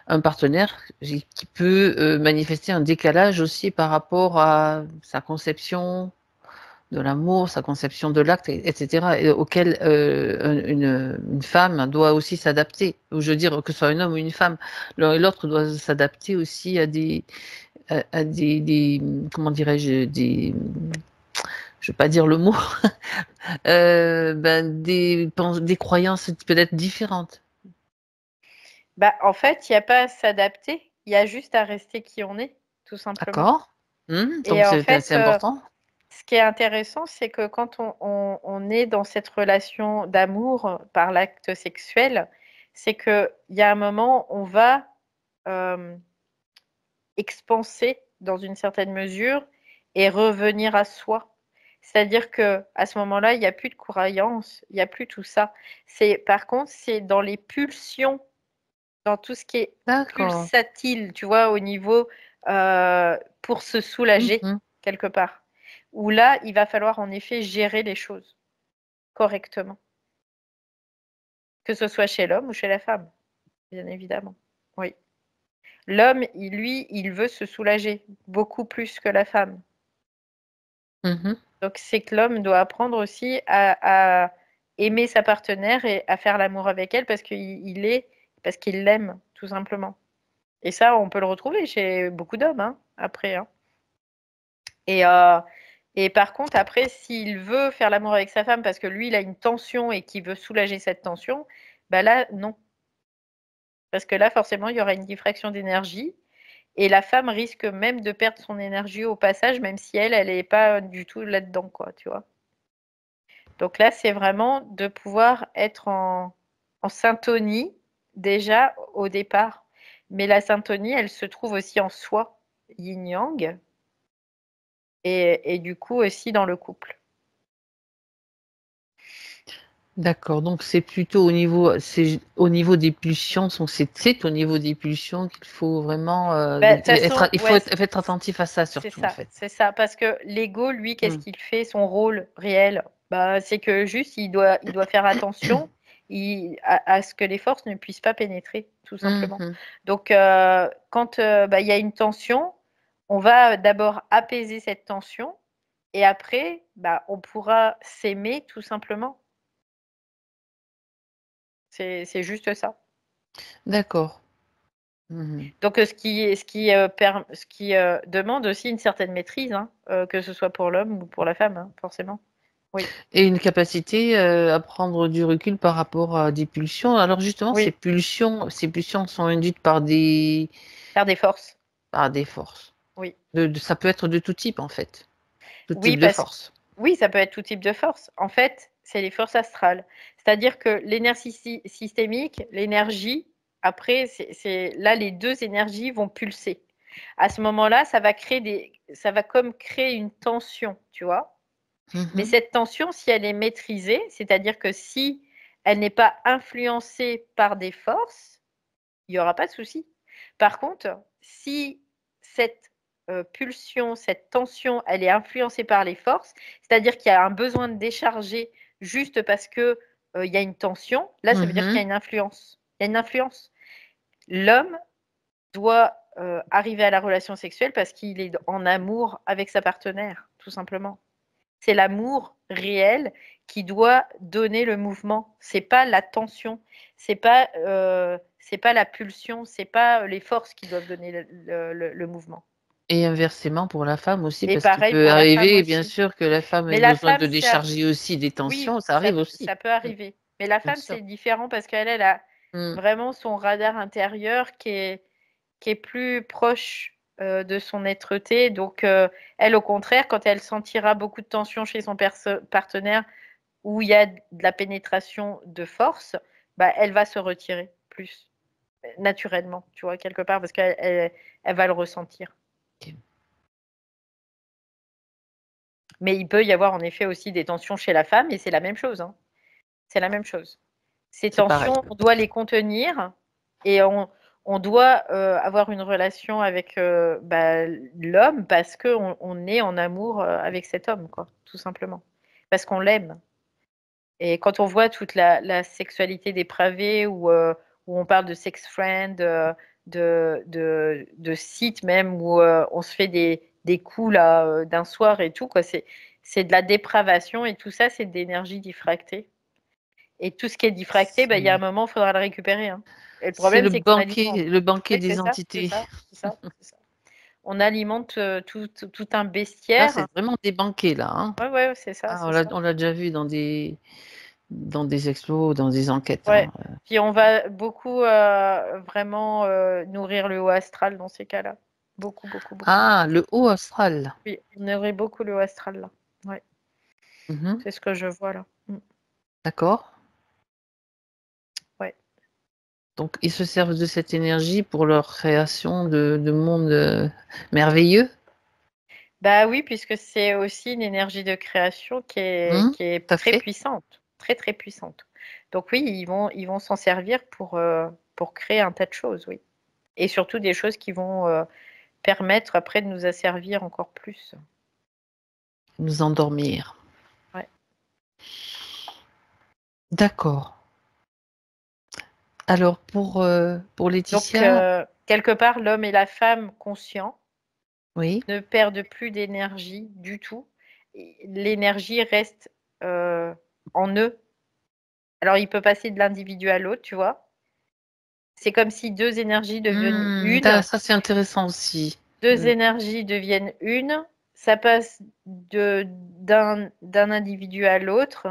un partenaire qui peut, manifester un décalage aussi par rapport à sa conception de l'amour, sa conception de l'acte et et auquel, une femme doit aussi s'adapter. Ou je veux dire, que ce soit un homme ou une femme, l'un et l'autre doivent s'adapter aussi à des, comment dirais-je? Je vais pas dire le mot, ben, des croyances peut-être différentes. bah, en fait, il y a pas à s'adapter, il y a juste à rester qui on est, tout simplement. D'accord. Mmh, Et donc en c'est fait, assez important. ce qui est intéressant, c'est que quand on est dans cette relation d'amour par l'acte sexuel, c'est qu'il y a un moment, on va, hem, expanser dans une certaine mesure et revenir à soi. C'est-à-dire qu'à ce moment-là, il y a plus de croyances, il y a plus tout ça. Par contre, c'est dans les pulsions, dans tout ce qui est D'accord. pulsatile, tu vois? Au niveau, pour se Mmh soulager mh. quelque part. Où là, il va falloir en effet gérer les choses correctement, que ce soit chez l'homme ou chez la femme, bien évidemment. Oui. L'homme, il veut se soulager beaucoup plus que la femme. Mmh. Donc c'est que l'homme doit apprendre aussi à aimer sa partenaire et à faire l'amour avec elle parce qu'il l'aime, tout simplement. Et ça, on peut le retrouver chez beaucoup d'hommes, hein, après, hein. Et heu et par contre, après, s'il veut faire l'amour avec sa femme parce que lui, il a une tension et qu'il veut soulager cette tension, bah là, non. Parce que là, forcément, il y aura une diffraction d'énergie et la femme risque même de perdre son énergie au passage, même si elle est pas du tout là-dedans, quoi, tu vois? Donc là, c'est vraiment de pouvoir être en syntonie, déjà, au départ. Mais la syntonie, elle se trouve aussi en soi, yin-yang, et du coup aussi dans le couple. D'accord, donc c'est plutôt c'est au niveau des pulsions, donc c'est au niveau des pulsions qu'il faut vraiment Bah, de toute façon, il faut ouais, être attentif à ça surtout en fait. c'est ça, parce que l'ego, lui, qu'est-ce Mm. qu'il fait, son rôle réel? Bah, c'est que juste, il doit faire attention à ce que les forces ne puissent pas pénétrer, tout simplement. Mhm. Donc, quand bah, il y a une tension, on va d'abord apaiser cette tension, et après, bah, on pourra s'aimer tout simplement. C'est juste ça. D'accord. Mhm. Donc, ce qui demande aussi une certaine maîtrise, hein, que ce soit pour l'homme ou pour la femme, hein, forcément. Oui, Et une capacité à prendre du recul par rapport à des pulsions. Alors justement, oui, ces pulsions sont induites par faire des forces. par des forces. Oui, Ça peut être de tout type en fait, tout oui, type de parce force. oui, ça peut être tout type de force. En fait, c'est les forces astrales. C'est-à-dire que l'énergie systémique, l'énergie, après, c'est là, les deux énergies vont pulser. À ce moment-là, ça va comme créer une tension, tu vois. Mais Mhm. cette tension, si elle est maîtrisée, c'est-à-dire que si elle n'est pas influencée par des forces, il n'y aura pas de souci. Par contre, si cette pulsion, cette tension, elle est influencée par les forces, c'est-à-dire qu'il y a un besoin de décharger juste parce que il y a une tension, là, ça veut dire qu'il y a Mhm. une influence. Il y a une influence. L'homme doit arriver à la relation sexuelle parce qu'il est en amour avec sa partenaire, tout simplement. C'est l'amour réel qui doit donner le mouvement. C'est pas la tension, c'est pas la pulsion, c'est pas les forces qui doivent donner le mouvement. Et inversement pour la femme aussi, Et parce qu'il pareil peut pour la femme arriver, bien aussi. sûr, que la femme ait Mais la besoin femme, de décharger aussi des oui, tensions. Ça arrive aussi. ça peut Mm. arriver. Mais la Bien femme, sûr. c'est différent parce qu'elle, elle a Mm. vraiment son radar intérieur qui est plus proche de son être-té. Donc, elle, au contraire, quand elle sentira beaucoup de tension chez son partenaire, où il y a de la pénétration de force, bah, elle va se retirer plus naturellement, tu vois, quelque part, parce elle va le ressentir. Ok. Mais il peut y avoir en effet aussi des tensions chez la femme, et c'est la même chose, hein. C'est la même chose. Ces C'est pareil. tensions, on doit les contenir et on doit avoir une relation avec bah, l'homme parce qu'on est en amour avec cet homme, quoi, tout simplement. Parce qu'on l'aime. Et quand on voit toute la sexualité dépravée où on parle de sex friend, de sites même où on se fait des coups là d'un soir et tout, quoi, c'est de la dépravation et tout ça, c'est de l'énergie diffractée. Et tout ce qui est diffracté, bah, il y a un C'est moment, il faudra le récupérer, hein. Et le c'est problème, c'est qu'on alimente. le banquet Oui, c'est des ça, c'est entités. ça, c'est ça, c'est ça. On alimente tout un Là, bestiaire. c'est vraiment des banquets, là, hein. Ouais, ouais, c'est ça, Ah, c'est ça. on l'a déjà vu dans des expos, dans des enquêtes, Ouais. hein. Puis on va beaucoup vraiment nourrir le haut astral dans ces cas-là. Beaucoup, beaucoup, beaucoup. Ah, le haut astral. Oui, on nourrit beaucoup le haut astral là. Ouais, Mhm. c'est ce que je vois là. D'accord. Ouais. Donc, ils se servent de cette énergie pour leur création de mondes merveilleux. Bah oui, puisque c'est aussi une énergie de création qui est Tout à très fait. puissante, très très puissante. Donc oui, ils vont s'en servir pour créer un tas de choses, oui. Et surtout des choses qui vont permettre après de nous asservir encore plus. Nous endormir. Ouais. D'accord. Alors, pour Donc Laetitia, quelque part, l'homme et la femme conscients oui. ne perdent plus d'énergie du tout. L'énergie reste en eux. Alors il peut passer de l'individu à l'autre, tu vois. C'est comme si deux énergies deviennent une. Ça, c'est intéressant aussi. Deux Mm. énergies deviennent une. Ça passe d'un individu à l'autre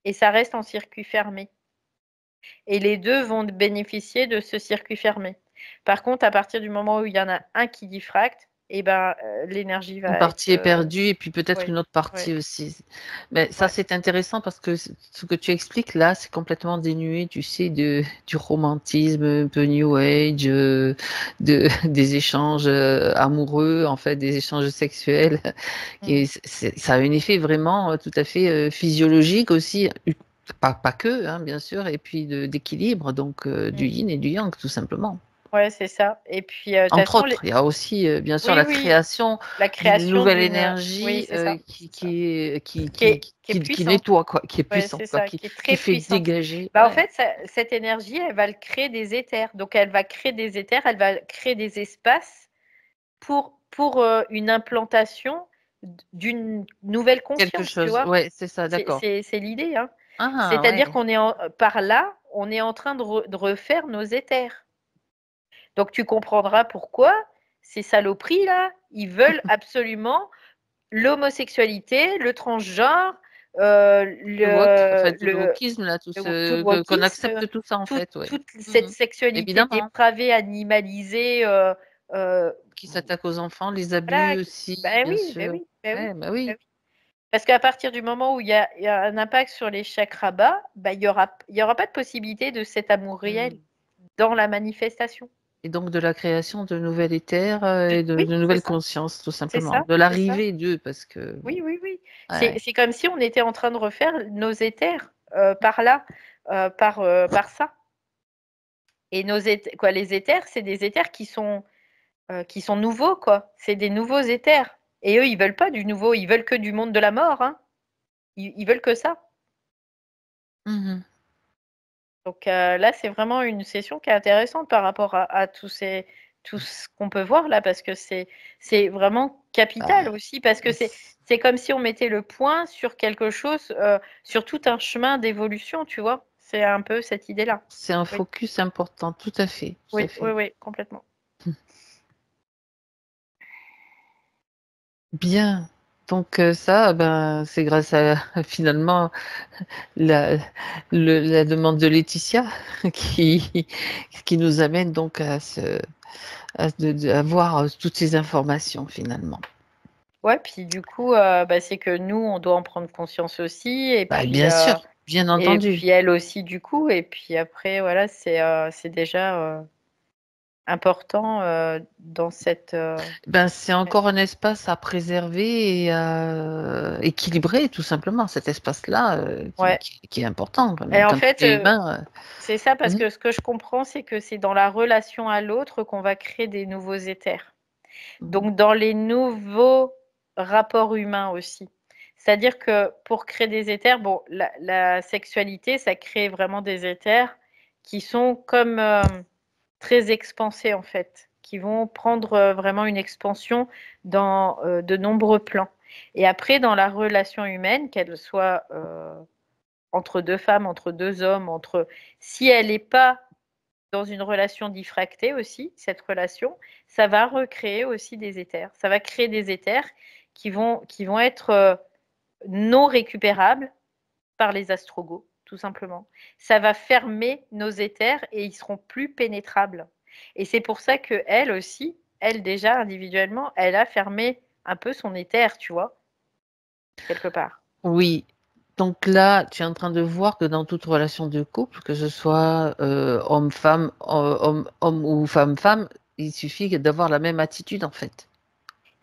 et ça reste en circuit fermé. Et les deux vont bénéficier de ce circuit fermé. Par contre, à partir du moment où il y en a un qui diffracte, eh ben, l'énergie Une va être. partie est perdue et puis peut-être Ouais, une autre partie ouais, aussi. Mais ça, ouais. c'est intéressant parce que ce que tu expliques là, c'est complètement dénué, tu sais, du romantisme un peu New Age, des échanges amoureux, en fait, des échanges sexuels. Mm. Ça a un effet vraiment tout à fait physiologique aussi, pas que, hein, bien sûr, et puis d'équilibre, donc du yin et du yang, tout simplement. Ouais, c'est ça. Et puis, de toute Entre façon, autres, il y a aussi, bien sûr, oui, la oui, création la d'une création nouvelle d'une. Oui, énergie c'est ça. qui, C'est ça. qui, est, qui, Qui est, qui, qui est qui puissante. nettoie, quoi, qui est Ouais, puissante, c'est quoi, ça, qui est qui très fait puissante. dégager. En Ouais. fait, cette énergie, elle va créer des éthers. Donc, elle va créer des éthers, elle va créer des espaces pour une implantation d'une nouvelle Quelque conscience, tu chose, vois. ouais, c'est ça, d'accord. C'est l'idée, hein. Ah, C'est-à-dire ouais. qu'on est par là, on est en train de refaire nos éthers. Donc, tu comprendras pourquoi ces saloperies là, ils veulent absolument l'homosexualité, le transgenre, Le woke, en fait, le le wokisme, là, tout le qu'on wokisme, accepte tout ça, en fait, ouais. toute cette sexualité Évidemment. dépravée, animalisée, Qui s'attaque aux enfants, les voilà. abus aussi, Ben bien oui, ben sûr. oui, ben oui, Ouais, bah ben oui. oui. Parce qu'à partir du moment où il y a un impact sur les chakras bas, ben, il y aura pas de possibilité de cet amour réel dans la manifestation. Et donc de la création de nouvelles éthers et de Oui, c'est nouvelles ça, consciences, tout c'est simplement. ça, De c'est ça. l'arrivée d'eux, parce que, bon, Oui, oui, oui. ouais. C'est comme si on était en train de refaire nos éthers par là, par ça. Et les éthers, c'est des éthers qui sont nouveaux, quoi. C'est des nouveaux éthers. Et eux, ils veulent pas du nouveau, ils veulent que du monde de la mort, hein. Ils veulent que ça. Mhm. Donc là, c'est vraiment une session qui est intéressante par rapport à tout ce qu'on peut voir là, parce que c'est vraiment capital Bah, aussi, parce que c'est comme si on mettait le point sur quelque chose, sur tout un chemin d'évolution, tu vois. C'est un peu cette idée-là. c'est un Oui, focus important, tout à fait, tout à oui, oui, fait. oui, complètement. Bien. Donc ça, ben, c'est grâce à finalement la, la demande de Laetitia qui nous amène donc à voir toutes ces informations finalement. Ouais, puis du coup, bah, c'est que nous, on doit en prendre conscience aussi, Bah, bien sûr, bien et entendu. puis elle aussi du coup, et puis après, voilà, c'est déjà important dans cette. Ben, c'est encore un espace à préserver et à équilibrer, tout simplement, cet espace-là Ouais. qui est important quand Et même. en Quand fait, on est humain. c'est ça, parce Mhm. que ce que je comprends, c'est que c'est dans la relation à l'autre qu'on va créer des nouveaux éthers. Donc, dans les nouveaux rapports humains aussi. C'est-à-dire que pour créer des éthers, bon, la sexualité, ça crée vraiment des éthers qui sont comme très expansés, en fait, qui vont prendre vraiment une expansion dans de nombreux plans. Et après, dans la relation humaine, qu'elle soit entre deux femmes, entre deux hommes, si elle n'est pas dans une relation diffractée aussi, cette relation, ça va recréer aussi des éthers. Ça va créer des éthers qui vont être non récupérables par les astrogos, tout simplement. Ça va fermer nos éthers et ils seront plus pénétrables. Et c'est pour ça que elle aussi, elle déjà individuellement, elle a fermé un peu son éther, tu vois, quelque part. Oui. Donc là, tu es en train de voir que dans toute relation de couple, que ce soit homme-femme, homme ou femme-femme, il suffit d'avoir la même attitude en fait,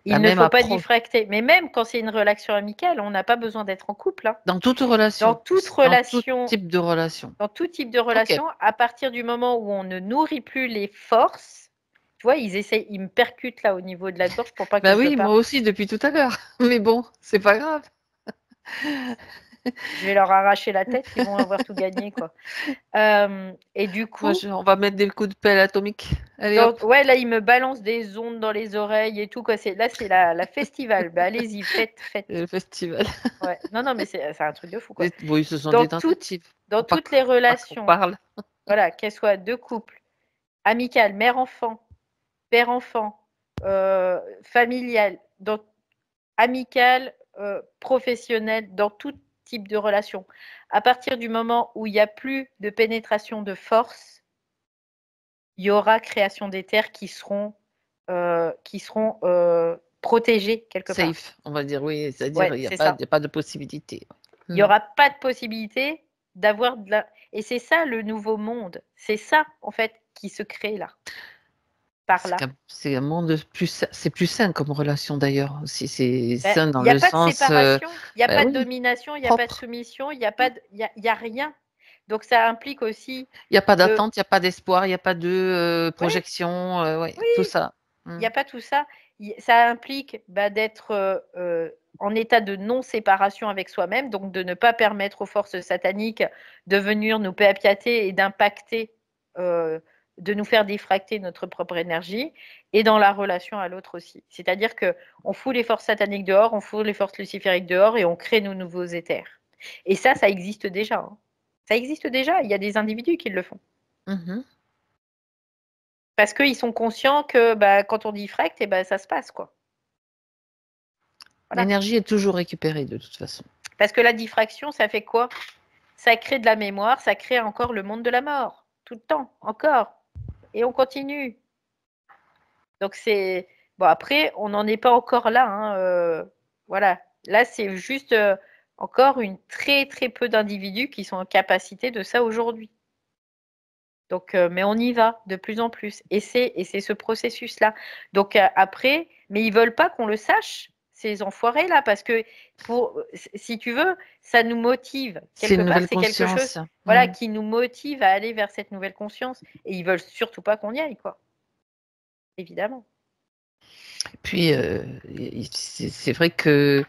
la Il ne même faut pas approche. diffracter. Mais même quand c'est une relation amicale, on n'a pas besoin d'être en couple, hein. Dans toute Dans relation, toute dans tout relation, type de relation. dans tout type de Ok. relation, à partir du moment où on ne nourrit plus les forces, tu vois, ils me percutent là au niveau de la gorge pour pas que Bah je oui, moi parle. aussi depuis tout à l'heure. Mais bon, c'est pas grave. Je vais leur arracher la tête, ils vont avoir tout gagné, quoi. Et du Moi, coup, on va mettre des coups de pelle atomique. Allez hop, ouais, là, ils me balancent des ondes dans les oreilles et tout, quoi. Là, c'est la festival. Bah, allez-y, faites, faites. le festival. Ouais. Non, non, mais c'est un truc de fou, quoi. Bon, ce sont Dans des toutes, tentatives. dans Faut pas, toutes les faut pas qu'on relations, parle. voilà, qu'elles soient deux couples, amicales, mère-enfant, père-enfant, familial, amical, professionnel, dans tout type de relation. À partir du moment où il n'y a plus de pénétration de force, il y aura création d'éthers qui seront protégés quelque part. Safe, on va dire, oui. C'est-à-dire, Ouais, il n'y a c'est pas, il ça. y a pas de possibilité. Il n'y Hmm. aura pas de possibilité d'avoir de la. Et c'est ça le nouveau monde. C'est ça, en fait, qui se crée là. par là. C'est un monde c'est plus sain comme relation d'ailleurs. Si c'est Ben, sain il dans n'y a le pas de sens, séparation, il n'y a bah pas de oui, domination, il n'y a pas de propre. soumission, il y a rien. Donc ça implique aussi Il n'y a pas de... d'attente, il n'y a pas d'espoir, il n'y a pas de Oui, projection, ouais, oui, tout ça. il n'y a pas tout ça. Ça implique d'être en état de non-séparation avec soi-même, donc de ne pas permettre aux forces sataniques de venir nous péapiater et d'impacter, de nous faire diffracter notre propre énergie, et dans la relation à l'autre aussi. C'est-à-dire qu'on fout les forces sataniques dehors, on fout les forces lucifériques dehors, et on crée nos nouveaux éthers. Et ça existe déjà. Hein. Ça existe déjà, il y a des individus qui le font. Mhm. Parce qu'ils sont conscients que quand on diffracte, ça se passe, quoi. Voilà. L'énergie est toujours récupérée de toute façon. Parce que la diffraction, ça fait quoi? Ça crée de la mémoire, ça crée encore le monde de la mort. Tout le temps, encore. Et on continue. Donc c'est... Bon, après, on n'en est pas encore là. Hein, voilà. Là, c'est juste encore une très, très peu d'individus qui sont en capacité de ça aujourd'hui. Donc, mais on y va de plus en plus. Et c'est ce processus-là. Donc après, mais ils veulent pas qu'on le sache, ces enfoirés-là, parce que si tu veux, ça nous motive. C'est Quelque une part, nouvelle c'est quelque chose, conscience. voilà, qui nous motive à aller vers cette nouvelle conscience. Et ils veulent surtout pas qu'on y aille, quoi. Évidemment. Puis, c'est vrai que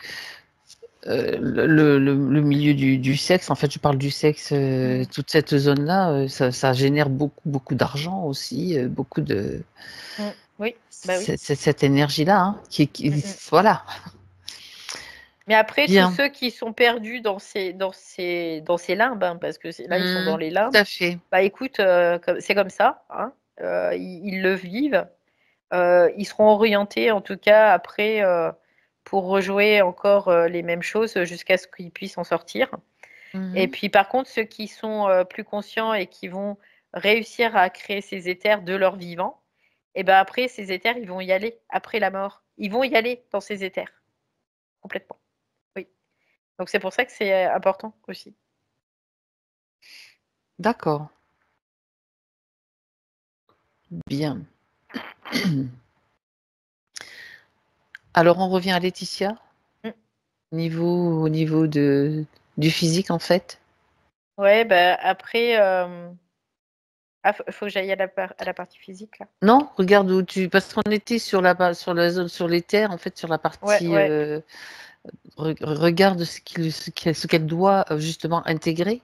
le milieu du sexe, en fait, je parle du sexe, toute cette zone-là, ça génère beaucoup d'argent aussi, beaucoup de... Oui, bah oui. C'est cette énergie-là, hein, voilà. Mais après, tous Bien. ceux qui sont perdus dans ces limbes, hein, parce que là, ils sont dans les limbes, tout à fait. bah écoute, c'est comme ça, hein, ils le vivent. Ils seront orientés, en tout cas, après, pour rejouer encore les mêmes choses jusqu'à ce qu'ils puissent en sortir. Et puis, par contre, ceux qui sont plus conscients et qui vont réussir à créer ces éthers de leur vivant, et ben après, ces éthers, ils vont y aller après la mort. Ils vont y aller dans ces éthers, complètement. Oui. Donc, c'est pour ça que c'est important aussi. D'accord. Bien. Alors, on revient à Laetitia, Mm. au niveau du physique, en fait. Ouais, après, faut que j'aille à la partie physique, là. Non, regarde où parce qu'on était sur sur la zone, sur les terres, en fait, sur la Ouais, partie. ouais. Regarde ce qu'elle doit justement intégrer.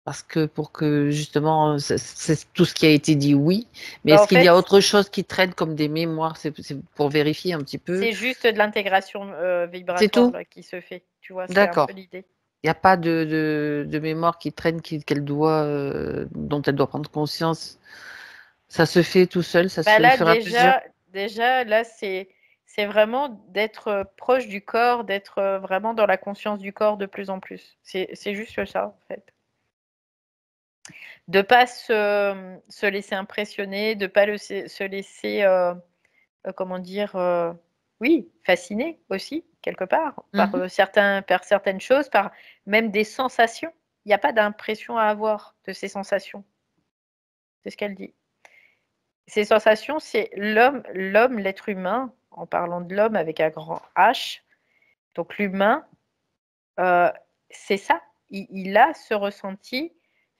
Parce que pour que justement, c'est tout ce qui a été dit, oui. Mais En est-ce qu'il y a fait, autre chose qui traîne comme des mémoires? C'est pour vérifier un petit peu. c'est juste de l'intégration C'est vibratoire tout? là, qui se fait. Tu vois, c'est un peu D'accord. l'idée. Il n'y a pas de mémoire qui traîne, qu'elle doit, dont elle doit prendre conscience. Ça se fait tout seul, ça se fait au Là, fur et à mesure. déjà, là, c'est vraiment d'être proche du corps, d'être vraiment dans la conscience du corps de plus en plus. C'est juste ça, en fait. De pas se laisser impressionner, de pas se laisser, comment dire, oui, fasciner aussi, quelque part, par Mhm. par certaines choses, par même des sensations. Il n'y a pas d'impression à avoir de ces sensations. C'est ce qu'elle dit. Ces sensations, c'est l'homme, l'être humain, en parlant de l'homme avec un grand H, donc l'humain, c'est ça. Il a ce ressenti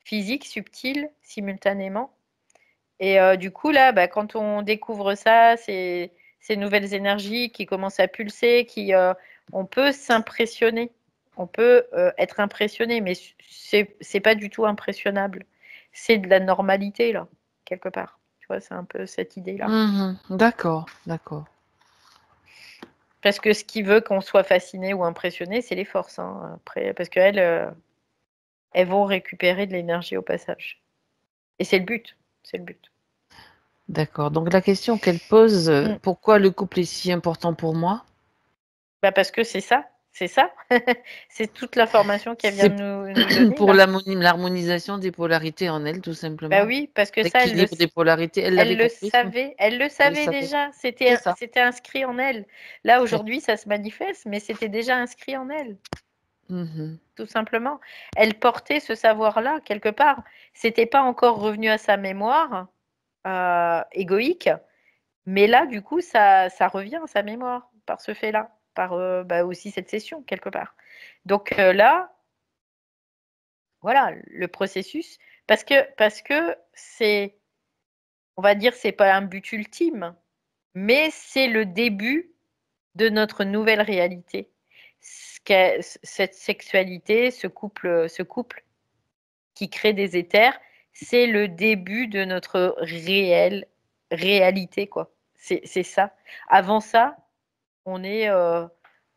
physique, subtil, simultanément. Et du coup, là, quand on découvre ça, ces nouvelles énergies qui commencent à pulser, on peut s'impressionner. On peut être impressionné, mais c'est pas du tout impressionnable. C'est de la normalité, là, quelque part. Tu vois, c'est un peu cette idée-là. Mhm. D'accord, d'accord. Parce que ce qui veut qu'on soit fasciné ou impressionné, c'est les forces. Hein, après, parce qu'elles elles vont récupérer de l'énergie au passage. Et c'est le but. C'est le but. D'accord. Donc la question qu'elle pose, Mm. pourquoi le couple est si important pour moi? Parce que c'est ça. C'est ça. C'est toute l'information qu'elle vient C'est de nous donner pour là. l'harmonisation des polarités en elle, tout simplement. Oui, parce que ça, L'équilibre des polarités, elle l'avait compris. elle le Elle le savait savait. déjà. C'est ça. C'était inscrit en elle. Là, D'accord. aujourd'hui, ça se manifeste, mais c'était déjà inscrit en elle. Mhm. Tout simplement. Elle portait ce savoir-là quelque part. C'était pas encore revenu à sa mémoire égoïque, Mais là, du coup, ça revient à sa mémoire par ce fait-là, par aussi cette session, quelque part. Donc là, voilà, le processus, parce que c'est, on va dire, c'est pas un but ultime, mais c'est le début de notre nouvelle réalité. Cette sexualité, ce couple qui crée des éthers, c'est le début de notre réalité, quoi. C'est ça. Avant ça, on est,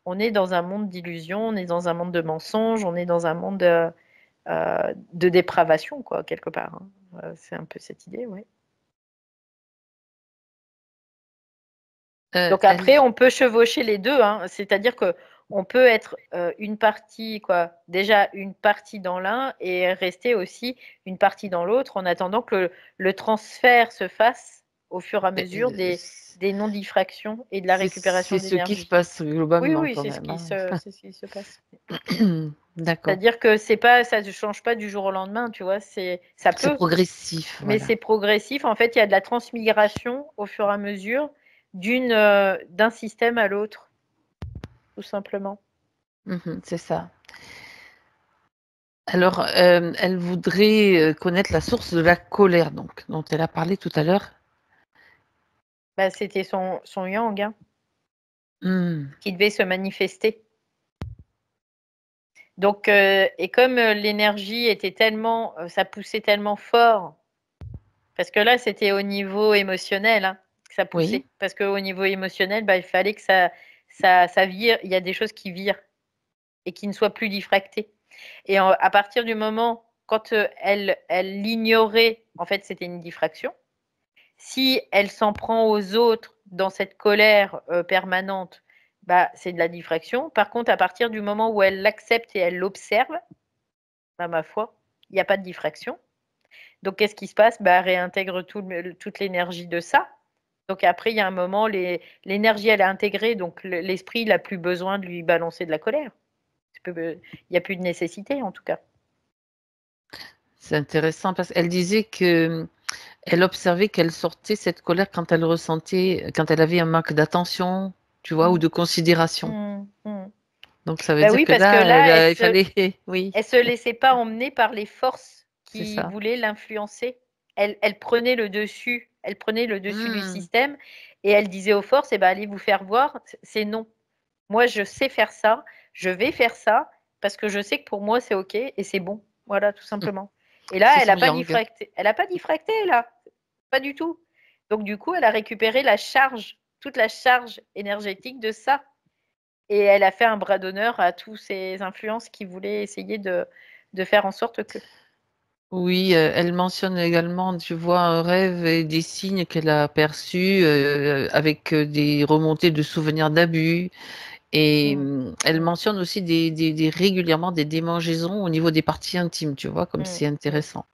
on est dans un monde d'illusions, on est dans un monde de mensonges, on est dans un monde de dépravation, quoi, quelque part, hein. C'est un peu cette idée, oui. Donc Elle, après, on peut chevaucher les deux, hein. C'est-à-dire que on peut être une partie, quoi, déjà une partie dans l'un et rester aussi une partie dans l'autre en attendant que le transfert se fasse au fur et à mesure des non-diffractions et de la c'est récupération ce qui se d'énergie. passe Oui, globalement oui, quand même, hein. c'est ce qui se passe. D'accord. C'est-à-dire que c'est pas, ça ne change pas du jour au lendemain, tu vois, ça C'est peut, progressif, mais voilà. c'est progressif. En fait, il y a de la transmigration au fur et à mesure d'un système à l'autre, tout simplement. C'est ça. Alors, elle voudrait connaître la source de la colère, donc, dont elle a parlé tout à l'heure. Bah, c'était son yang, hein, Hmm. qui devait se manifester. Donc, et comme l'énergie était tellement, ça poussait tellement fort, parce que là, c'était au niveau émotionnel, hein, que ça Oui, poussait. Parce qu'au niveau émotionnel, bah, il fallait que ça vire. Il y a des choses qui virent et qui ne soient plus diffractées. Et à partir du moment, quand elle l'ignorait, en fait, c'était une diffraction. Si elle s'en prend aux autres dans cette colère permanente, bah, c'est de la diffraction. Par contre, à partir du moment où elle l'accepte et elle l'observe, bah, ma foi, il n'y a pas de diffraction. Donc, qu'est-ce qui se passe? Bah, elle réintègre toute l'énergie de ça. Donc, après, il y a un moment, l'énergie, elle est intégrée, donc l'esprit n'a plus besoin de lui balancer de la colère. Il n'y a plus de nécessité, en tout cas. c'est intéressant parce qu'elle disait que elle observait qu'elle sortait cette colère quand elle ressentait, quand elle avait un manque d'attention, tu vois, ou Mmh. de considération. Mmh. Mmh. Donc, ça veut Bah dire oui, que parce que là, là, il fallait, oui, elle se laissait pas emmener par les forces c'est qui ça. voulaient l'influencer. Elle prenait le dessus. Elle prenait le dessus du Hmm. système et elle disait aux forces, eh ben, allez vous faire voir, c'est non. Moi, je sais faire ça, je vais faire ça parce que je sais que pour moi, c'est OK et c'est bon. Voilà, tout simplement. Et là, C'est elle son n'a pas yang. diffracté. Elle n'a pas diffracté, là. Pas du tout. Donc, du coup, elle a récupéré la charge, toute la charge énergétique de ça. Et elle a fait un bras d'honneur à tous ces influences qui voulaient essayer de faire en sorte que. Oui, elle mentionne également, tu vois, un rêve et des signes qu'elle a perçus avec des remontées de souvenirs d'abus. Et Mm, elle mm, mentionne aussi régulièrement des démangeaisons au niveau des parties intimes, tu vois, comme mm, c'est mm. intéressant.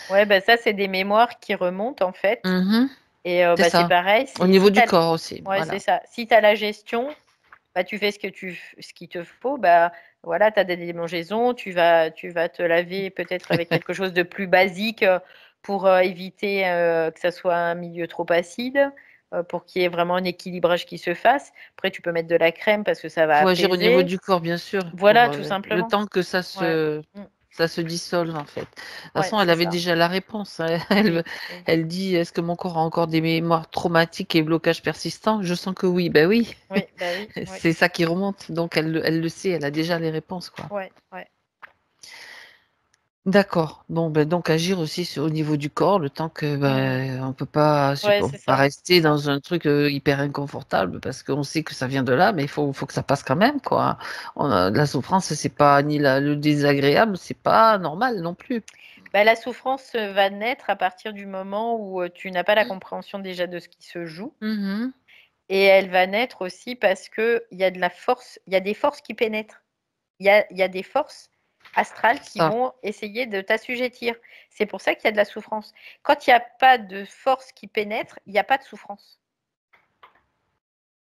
Ouais, bah ça, c'est des mémoires qui remontent en fait. Mhm, Et c'est c'est ça. pareil, Au si niveau tu du as, corps aussi, ouais, c'est voilà. ça. Si tu as la gestion, bah, tu fais ce qu'il te faut. Bah, voilà, tu as des démangeaisons, tu vas te laver peut-être avec quelque chose de plus basique pour éviter que ça soit un milieu trop acide, pour qu'il y ait vraiment un équilibrage qui se fasse. Après, tu peux mettre de la crème parce que ça va Faut agir au niveau apaiser. du corps, bien sûr, pour Voilà, tout le simplement. temps que Ouais. Mm. ça se dissolve, en fait. De toute Ouais, façon, elle c'est avait ça. déjà la réponse, hein. Oui, oui. Elle dit, est-ce que mon corps a encore des mémoires traumatiques et blocages persistants? Je sens que oui. Ben oui, Oui, bah oui, oui. c'est ça qui remonte. Donc, elle le sait, elle a déjà les réponses, quoi. Ouais, ouais. D'accord. Bon, ben, donc agir aussi au niveau du corps, le temps que Mm. Ouais, on c'est peut pas ça, c'est rester ça. dans un truc hyper inconfortable parce qu'on sait que ça vient de là, mais faut que ça passe quand même, quoi. La souffrance, c'est pas ni le désagréable, c'est pas normal non plus. Bah, la souffrance va naître à partir du moment où tu n'as pas la compréhension déjà de ce qui se joue. Mhm. Et elle va naître aussi parce qu'il y a de la force, il y a des forces qui pénètrent. Il y a des forces astrales qui Ça, vont essayer de t'assujettir. C'est pour ça qu'il y a de la souffrance. Quand il n'y a pas de force qui pénètre, il n'y a pas de souffrance.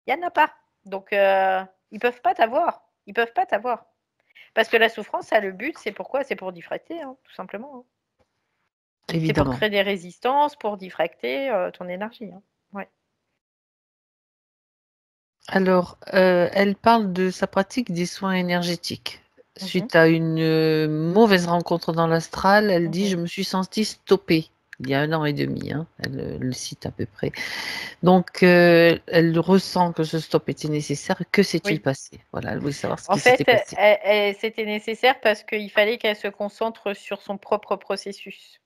Il n'y en a pas. Donc, ils peuvent pas t'avoir. Ils peuvent pas t'avoir. Parce que la souffrance, ça, le but, c'est pourquoi? C'est pour diffracter, hein, tout simplement, hein. C'est pour évidemment. créer des résistances, pour diffracter ton énergie, hein. Ouais. Alors, elle parle de sa pratique des soins énergétiques. Mhm, Suite à une mauvaise rencontre dans l'astral, elle dit, mhm. je me suis sentie stoppée. Il y a 1 an et demi, hein, elle le cite à peu près. Donc, elle ressent que ce stop était nécessaire. Que s'est-il Oui. passé? Voilà, elle voulait savoir ce En qui s'était fait, passé. c'était nécessaire parce qu'il fallait qu'elle se concentre sur son propre processus.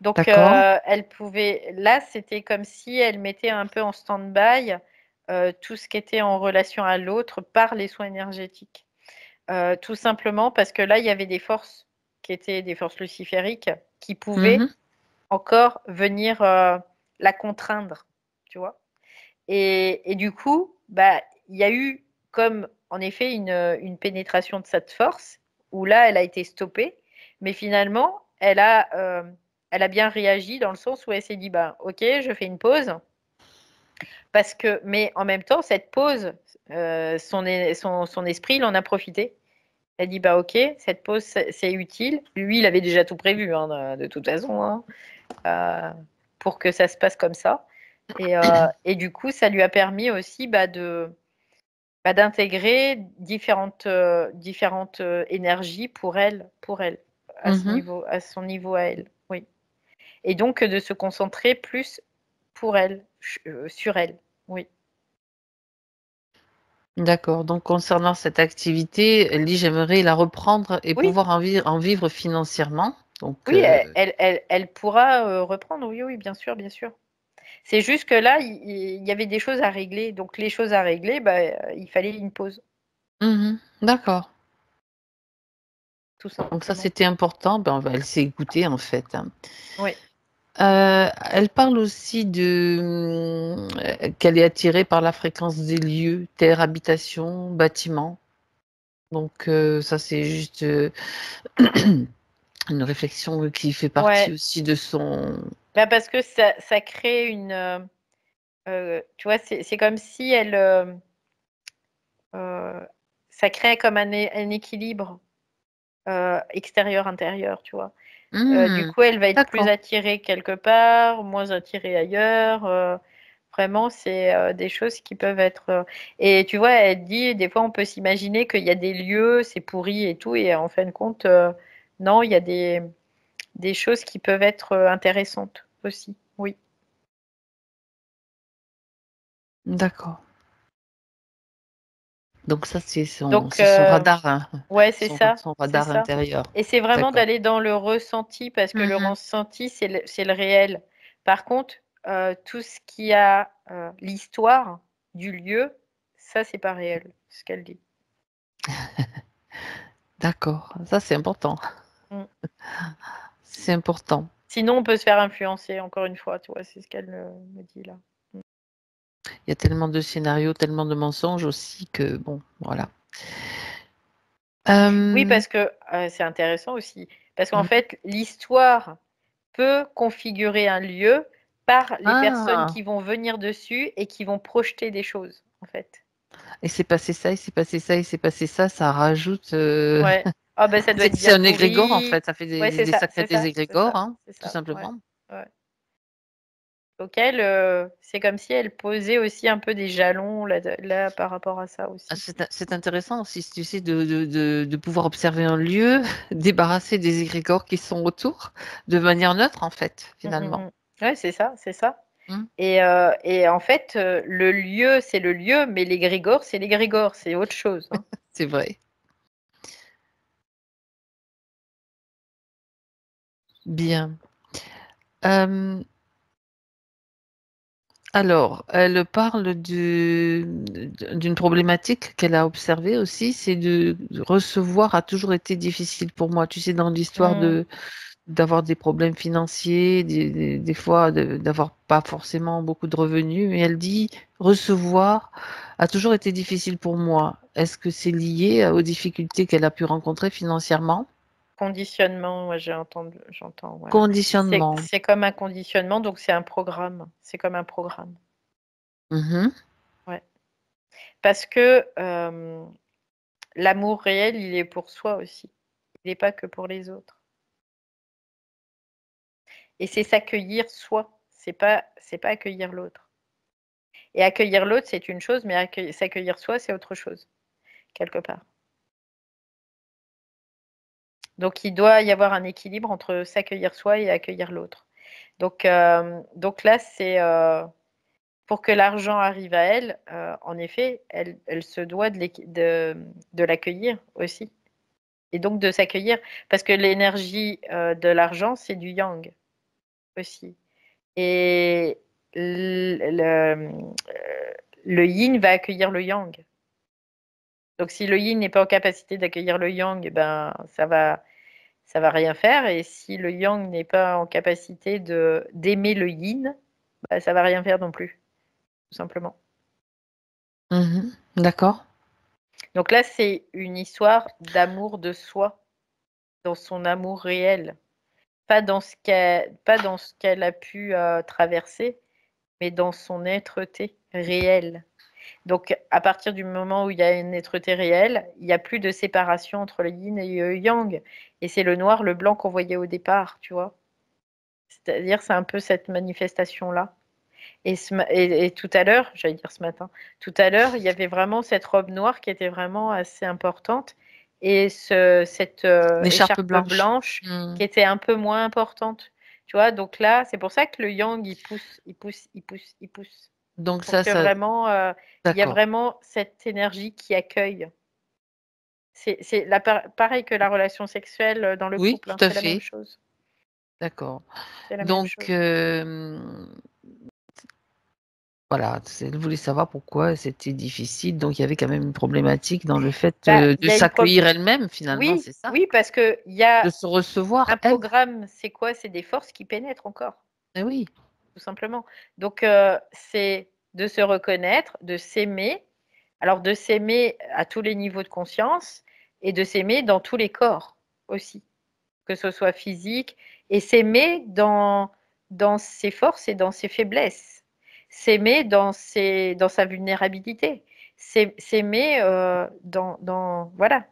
Donc, D'accord? elle pouvait. Là, c'était comme si elle mettait un peu en stand-by tout ce qui était en relation à l'autre par les soins énergétiques. Tout simplement parce que là, il y avait des forces qui étaient des forces lucifériques qui pouvaient Mhm, encore venir la contraindre, tu vois. Et du coup, bah, il y a eu comme en effet une pénétration de cette force où là, elle a été stoppée, mais finalement, elle a bien réagi dans le sens où elle s'est dit, bah, ok, je fais une pause, parce que, mais en même temps, cette pause, son esprit, il en a profité. Elle dit, bah ok, cette pause, c'est utile. Lui, il avait déjà tout prévu, hein, de toute façon, hein, pour que ça se passe comme ça. Et du coup, ça lui a permis aussi d'intégrer différentes énergies pour elle, mhm. à son niveau à elle. Oui. Et donc de se concentrer plus pour elle, sur elle. Oui. D'accord. Donc, concernant cette activité, elle dit, j'aimerais la reprendre et Oui, pouvoir en vivre financièrement. Donc, oui, elle pourra reprendre. Oui, oui, bien sûr, bien sûr. C'est juste que là, il y avait des choses à régler. Donc les choses à régler, bah, il fallait une pause, mhm, d'accord. tout Donc ça, simplement. c'était important. Ben, elle s'est écoutée, en fait, hein. Oui. Elle parle aussi de qu'elle est attirée par la fréquence des lieux, terre, habitation, bâtiment. Donc ça, c'est juste une réflexion qui fait partie Ouais. aussi de son... Bah, parce que ça crée tu vois, c'est comme si euh, ça crée comme un équilibre extérieur-intérieur, tu vois. Du Hmm, coup, elle va être plus d'accord. attirée quelque part, moins attirée ailleurs. Vraiment, c'est des choses qui peuvent être. Et tu vois, elle dit, des fois, on peut s'imaginer qu'il y a des lieux, c'est pourri et tout, et en fin de compte, non, il y a des choses qui peuvent être intéressantes aussi. Oui. D'accord. Donc ça, Donc, c'est son radar, hein, ouais, c'est ça, son c'est radar ça. intérieur. Et c'est vraiment D'accord. d'aller dans le ressenti, parce que le Mhm. ressenti, c'est le réel. Par contre, tout ce qui a l'histoire du lieu, ça, c'est pas réel, ce qu'elle dit. D'accord. Ça, c'est important. Mm. C'est important. Sinon, on peut se faire influencer, encore une fois, tu vois, c'est ce qu'elle me dit là. Mm. Il y a tellement de scénarios, tellement de mensonges aussi que, bon, voilà. Oui, Euh, parce que c'est intéressant aussi, parce qu'en fait, l'histoire peut configurer un lieu par les personnes Ah, qui vont venir dessus et qui vont projeter des choses, en fait. il s'est passé ça, il s'est passé ça, il s'est passé ça, ça rajoute. Ouais. Ah ben ça doit être C'est bien un égrégore en pourri. fait, ça fait Ouais, c'est des ça, sacrés c'est ça, c'est déségrégores, ça, hein, c'est tout ça. Ouais. simplement. Ouais. Donc elle, c'est comme si elle posait aussi un peu des jalons là par rapport à ça Ah, aussi. c'est intéressant aussi, tu sais, de pouvoir observer un lieu, débarrasser des égrégores qui sont autour, de manière neutre en fait, Mm, mm, finalement. mm. Ouais, c'est ça, c'est ça. Hmm, Et en fait, le lieu, c'est le lieu, mais l'égrégore, c'est l'égrégore, c'est autre chose, hein. c'est vrai. Bien. Euh, alors, elle parle d'une problématique qu'elle a observée aussi, c'est de recevoir a toujours été difficile pour moi. Tu sais, dans l'histoire Mm. d'avoir des problèmes financiers, des fois d'avoir pas forcément beaucoup de revenus. Et elle dit, recevoir a toujours été difficile pour moi. Est-ce que c'est lié aux difficultés qu'elle a pu rencontrer financièrement? Conditionnement, ouais, j'entends, ouais. Conditionnement. C'est comme un conditionnement, donc c'est un programme. C'est comme un programme. Mhm. Ouais. Parce que l'amour réel, il est pour soi aussi. Il n'est pas que pour les autres. Et c'est s'accueillir soi. C'est pas accueillir l'autre. Et accueillir l'autre, c'est une chose, mais s'accueillir soi, c'est autre chose, quelque part. Donc, il doit y avoir un équilibre entre s'accueillir soi et accueillir l'autre. Donc là, c'est pour que l'argent arrive à elle, en effet, elle se doit de l'accueillir aussi. Et donc de s'accueillir. Parce que l'énergie de l'argent, c'est du yang aussi. Et le yin va accueillir le yang. Donc si le yin n'est pas en capacité d'accueillir le yang, ben ça va rien faire. Et si le yang n'est pas en capacité d'aimer le yin, ben, ça va rien faire non plus, tout simplement. D'accord. Donc là, c'est une histoire d'amour de soi, dans son amour réel. Pas dans ce qu'elle a pu traverser, mais dans son être-té réel. Donc, à partir du moment où il y a une être-té réelle, il n'y a plus de séparation entre le yin et le yang. Et c'est le noir, le blanc qu'on voyait au départ, tu vois. C'est-à-dire, c'est un peu cette manifestation-là. Et tout à l'heure, j'allais dire ce matin, tout à l'heure, il y avait vraiment cette robe noire qui était vraiment assez importante et cette L'écharpe écharpe blanche. blanche qui était un peu moins importante. Tu vois, donc là, c'est pour ça que le yang, il pousse, il pousse, il pousse, il pousse. Donc Pour que vraiment, il y a d'accord. vraiment cette énergie qui accueille. C'est pareil que la relation sexuelle dans le Oui, couple, hein, tout à c'est la même fait. chose. D'accord. C'est la même Donc, chose. voilà, elle voulait savoir pourquoi c'était difficile. Donc, il y avait quand même une problématique dans le fait Bah, de il y a une s'accueillir elle-même, finalement, Oui, c'est ça? oui, parce qu'il y a De se recevoir un elle. programme, c'est quoi? C'est des forces qui pénètrent encore, Eh oui. tout simplement. Donc, c'est de se reconnaître, de s'aimer. Alors, de s'aimer à tous les niveaux de conscience et de s'aimer dans tous les corps aussi, que ce soit physique, et s'aimer dans ses forces et dans ses faiblesses, s'aimer dans sa vulnérabilité, s'aimer voilà,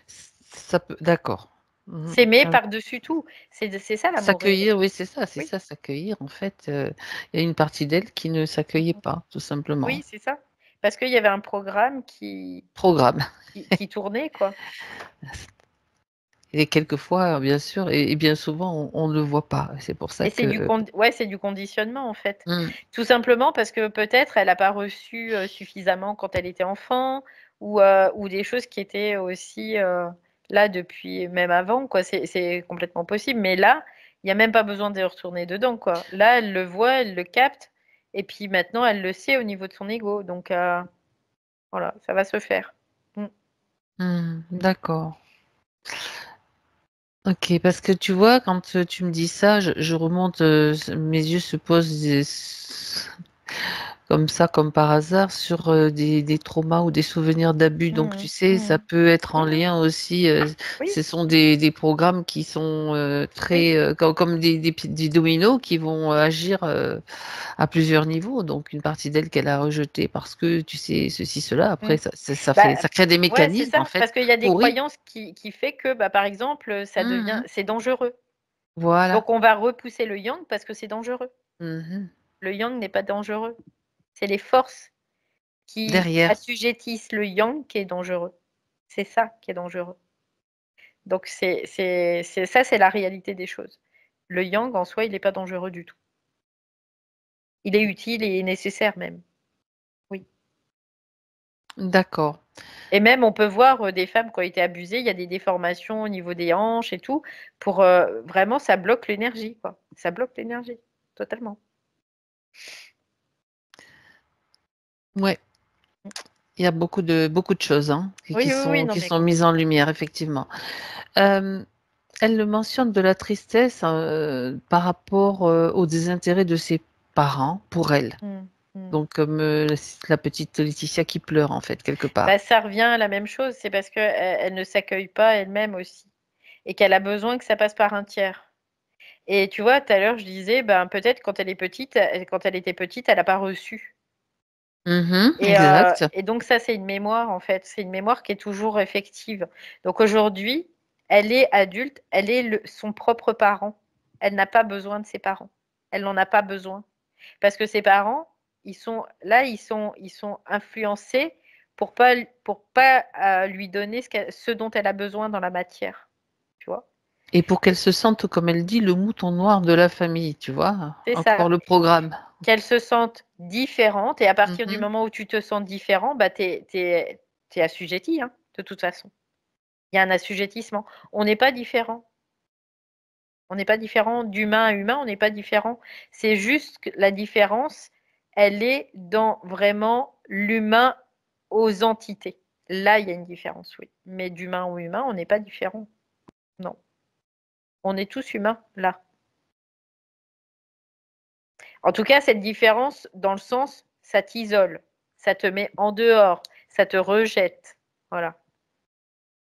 Ça peut, d'accord. Mhm. s'aimer Ah, par-dessus tout. C'est ça l'amour réel. s'accueillir, oui, c'est Oui, ça, s'accueillir. En fait, il y a une partie d'elle qui ne s'accueillait pas, tout simplement. oui, c'est ça. Parce qu'il y avait un programme Programme. qui tournait, quoi. Et quelquefois, bien sûr, et bien souvent, on ne le voit pas. C'est pour ça Et que. c'est du conditionnement, en fait. Hmm. Tout simplement parce que peut-être elle n'a pas reçu suffisamment quand elle était enfant ou des choses qui étaient aussi là depuis même avant, quoi. C'est complètement possible. Mais là, il n'y a même pas besoin de retourner dedans, quoi. Là, elle le voit, elle le capte. Et puis maintenant, elle le sait au niveau de son ego. Donc, voilà, ça va se faire. Mm. D'accord. Ok, parce que tu vois, quand tu me dis ça, je remonte, mes yeux se posent comme ça, comme par hasard, sur des traumas ou des souvenirs d'abus. Donc, tu Mm, sais, ça mm. peut être en Oui, lien aussi. oui, Ce sont des programmes qui sont oui. très comme des dominos qui vont agir à plusieurs niveaux. Donc, une partie d'elle qu'elle a rejetée parce que tu sais ceci, cela. Mm. Après, ça fait, Bah, ça crée des ouais, c'est mécanismes en ça. fait Parce qu'il y a des pourris. croyances qui fait que, bah, par exemple, Mhm. c'est dangereux. Voilà. Donc on va repousser le yang parce que c'est dangereux. Mhm. Le yang n'est pas dangereux. C'est les forces qui Derrière. assujettissent le yang qui est dangereux. C'est ça qui est dangereux. Donc ça, c'est la réalité des choses. Le yang en soi, il n'est pas dangereux du tout. Il est utile et nécessaire même. Oui. D'accord. Et même, on peut voir des femmes qui ont été abusées, il y a des déformations au niveau des hanches et tout, pour vraiment, ça bloque l'énergie, quoi. Ça bloque l'énergie, totalement. Ouais. Il y a beaucoup de choses hein, Oui, oui, oui, non, qui mais sont mises en lumière, effectivement. Euh, Elle le mentionne de la tristesse par rapport au désintérêt de ses parents pour elle. mm, mm. Donc, comme la petite Laetitia qui pleure, en fait, quelque Bah, part. ça revient à la même chose, c'est parce qu'elle ne s'accueille pas elle-même aussi et qu'elle a besoin que ça passe par un tiers. Et tu vois, tout à l'heure, je disais, ben, peut-être quand elle est petite, quand elle était petite, elle n'a pas reçu. Mhm, Et exact. et donc ça, c'est une mémoire, en fait. C'est une mémoire qui est toujours effective. Donc aujourd'hui, elle est adulte, elle est son propre parent. Elle n'a pas besoin de ses parents. Elle n'en a pas besoin. Parce que ses parents, ils sont influencés pour pas lui donner ce dont elle a besoin dans la matière, tu vois. Et pour qu'elle se sente, comme elle dit, le mouton noir de la famille, tu vois. C'est Encore ça. le programme. Qu'elle se sente différente, et à partir du Mhm. moment où tu te sens différent, bah t'es assujetti, hein, de toute façon. Il y a un assujettissement. On n'est pas différent. On n'est pas différent d'humain à humain, on n'est pas différent. C'est juste que la différence, elle est dans vraiment l'humain aux entités. Là, il y a une différence, oui. Mais d'humain ou humain, on n'est pas différent. Non. On est tous humains, là. En tout cas, cette différence, dans le sens, ça t'isole, ça te met en dehors, ça te rejette. Voilà.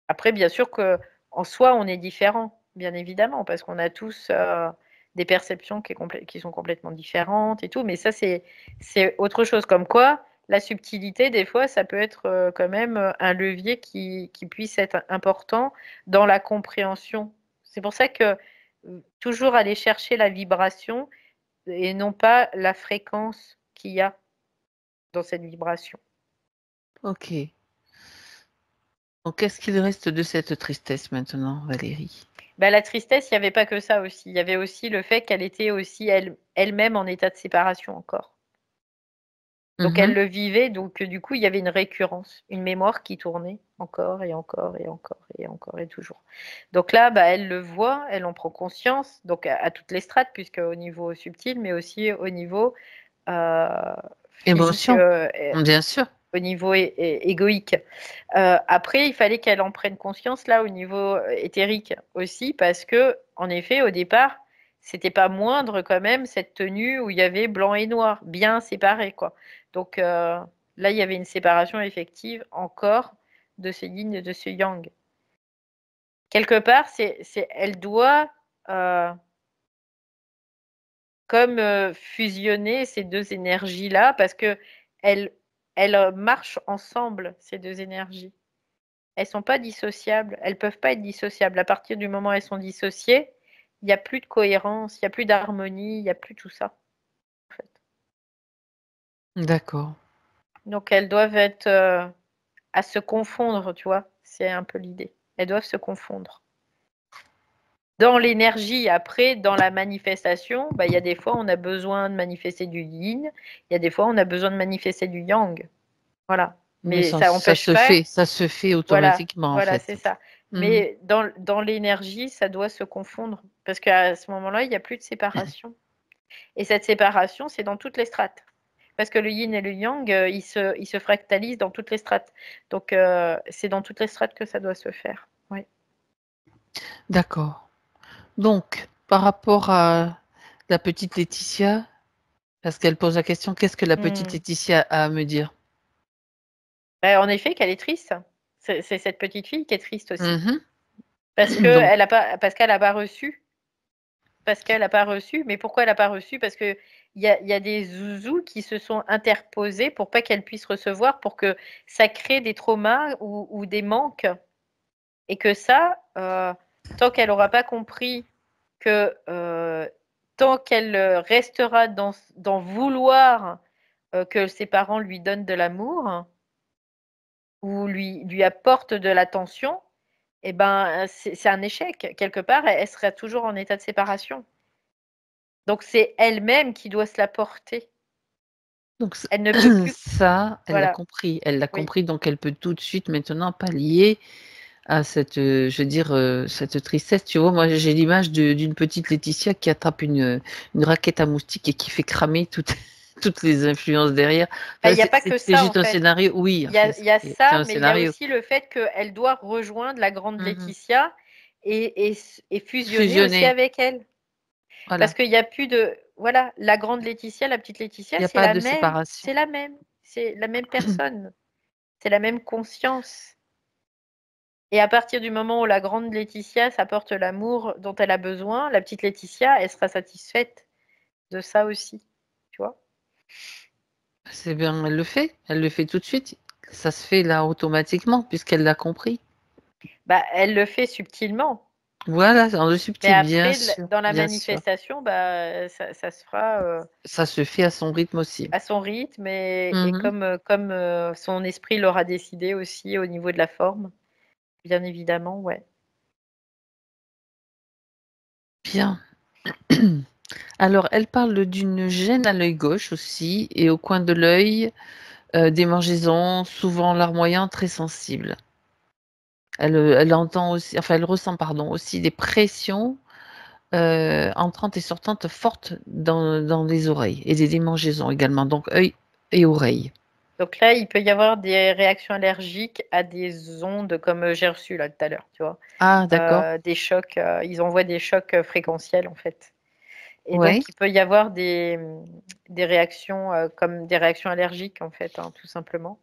Après, bien sûr qu'en soi, on est différent, bien évidemment, parce qu'on a tous des perceptions qui sont complètement différentes et tout, mais ça, c'est autre chose. Comme quoi, la subtilité, des fois, ça peut être quand même un levier qui puisse être important dans la compréhension. C'est pour ça que toujours aller chercher la vibration et non pas la fréquence qu'il y a dans cette vibration. Ok. Donc, qu'est-ce qu'il reste de cette tristesse maintenant, Valérie? Bah, la tristesse, il n'y avait pas que ça aussi. Il y avait aussi le fait qu'elle était aussi elle-même en état de séparation encore. Donc elle Mhm. le vivait, donc du coup, il y avait une récurrence, une mémoire qui tournait encore et encore et encore et encore et toujours. Donc là, bah, elle le voit, elle en prend conscience, donc à toutes les strates, puisque au niveau subtil, mais aussi au niveau physique, Émotion, bien sûr. au niveau égoïque. Après, il fallait qu'elle en prenne conscience là au niveau éthérique aussi, parce que en effet, au départ, c'était pas moindre quand même cette tenue où il y avait blanc et noir, bien séparés, quoi. Donc là, il y avait une séparation effective encore de ce yin et de ce yang. Quelque part, elle doit comme fusionner ces deux énergies-là, parce que elles marchent ensemble, ces deux énergies. Elles sont pas dissociables, elles peuvent pas être dissociables. À partir du moment où elles sont dissociées, il n'y a plus de cohérence, il n'y a plus d'harmonie, il n'y a plus tout ça, en fait. D'accord. Donc elles doivent être à se confondre, tu vois. C'est un peu l'idée. Elles doivent se confondre. Dans l'énergie, après, dans la manifestation, bah, il y a des fois on a besoin de manifester du yin, il y a des fois on a besoin de manifester du yang. Voilà. Mais Mais ça n'empêche pas. ça se fait Voilà, automatiquement, en voilà, fait. c'est ça. Mhm. Mais dans l'énergie, ça doit se confondre parce qu'à ce moment-là, il n'y a plus de séparation. Et cette séparation, c'est dans toutes les strates. Parce que le yin et le yang, ils se fractalisent dans toutes les strates. Donc, c'est dans toutes les strates que ça doit se faire. Oui. D'accord. Donc, par rapport à la petite Laetitia, parce qu'elle pose la question, qu'est-ce que la petite Hmm. Laetitia a à me dire? En effet, qu'elle est triste. C'est cette petite fille qui est triste aussi. Mhm. Parce Donc, parce qu'elle n'a pas reçu. Parce qu'elle n'a pas reçu. Mais pourquoi elle n'a pas reçu? Parce qu'il y a des zouzous qui se sont interposés pour pas qu'elle puisse recevoir, pour que ça crée des traumas ou des manques. Et que ça, tant qu'elle n'aura pas compris que tant qu'elle restera dans vouloir que ses parents lui donnent de l'amour ou lui apportent de l'attention, eh ben, c'est un échec. Quelque part, elle sera toujours en état de séparation. Donc c'est elle-même qui doit se la porter. donc Elle ne peut plus. ça, elle l'a Voilà. compris. Elle l'a Oui. compris, donc elle peut tout de suite maintenant pallier à cette, je veux dire, cette tristesse. Tu vois, moi, j'ai l'image d'une petite Laetitia qui attrape une raquette à moustiques et qui fait cramer toutes, toutes les influences derrière. Il Enfin, n'y a pas que c'est ça en juste un fait. scénario. Oui, enfin, Il y a c'est ça, un mais il y a scénario. aussi le fait qu'elle doit rejoindre la grande Mhm. Laetitia et fusionner aussi Fusionner. avec elle. Parce Voilà. qu'il n'y a plus de. Voilà, la grande Laetitia, la petite Il Laetitia, n'y a c'est pas la de même. séparation. C'est la même. C'est la même personne. C'est la même conscience. Et à partir du moment où la grande Laetitia s'apporte l'amour dont elle a besoin, la petite Laetitia, elle sera satisfaite de ça aussi. Tu vois? C'est bien, elle le fait. Elle le fait tout de suite. Ça se fait là automatiquement puisqu'elle l'a compris. Bah, elle le fait subtilement. Voilà, dans le Mais subtil, bien après, sûr, dans la bien sûr. manifestation, bah, ça se fera Ça se fait à son rythme aussi. à son rythme et Mhm. comme son esprit l'aura décidé aussi au niveau de la forme, bien évidemment, ouais. Bien. Alors, elle parle d'une gêne à l'œil gauche aussi et au coin de l'œil, des mangeaisons, souvent larmoyant, très sensibles. Elle entend aussi, enfin, elle ressent, pardon, aussi des pressions entrantes et sortantes fortes dans les oreilles et des démangeaisons également, donc œil et oreille. Donc là, il peut y avoir des réactions allergiques à des ondes comme j'ai reçu là tout à l'heure, tu vois. Ah, d'accord. Des chocs, ils envoient des chocs fréquentiels en fait. Et Ouais. donc, il peut y avoir des réactions comme des réactions allergiques en fait, hein, tout simplement,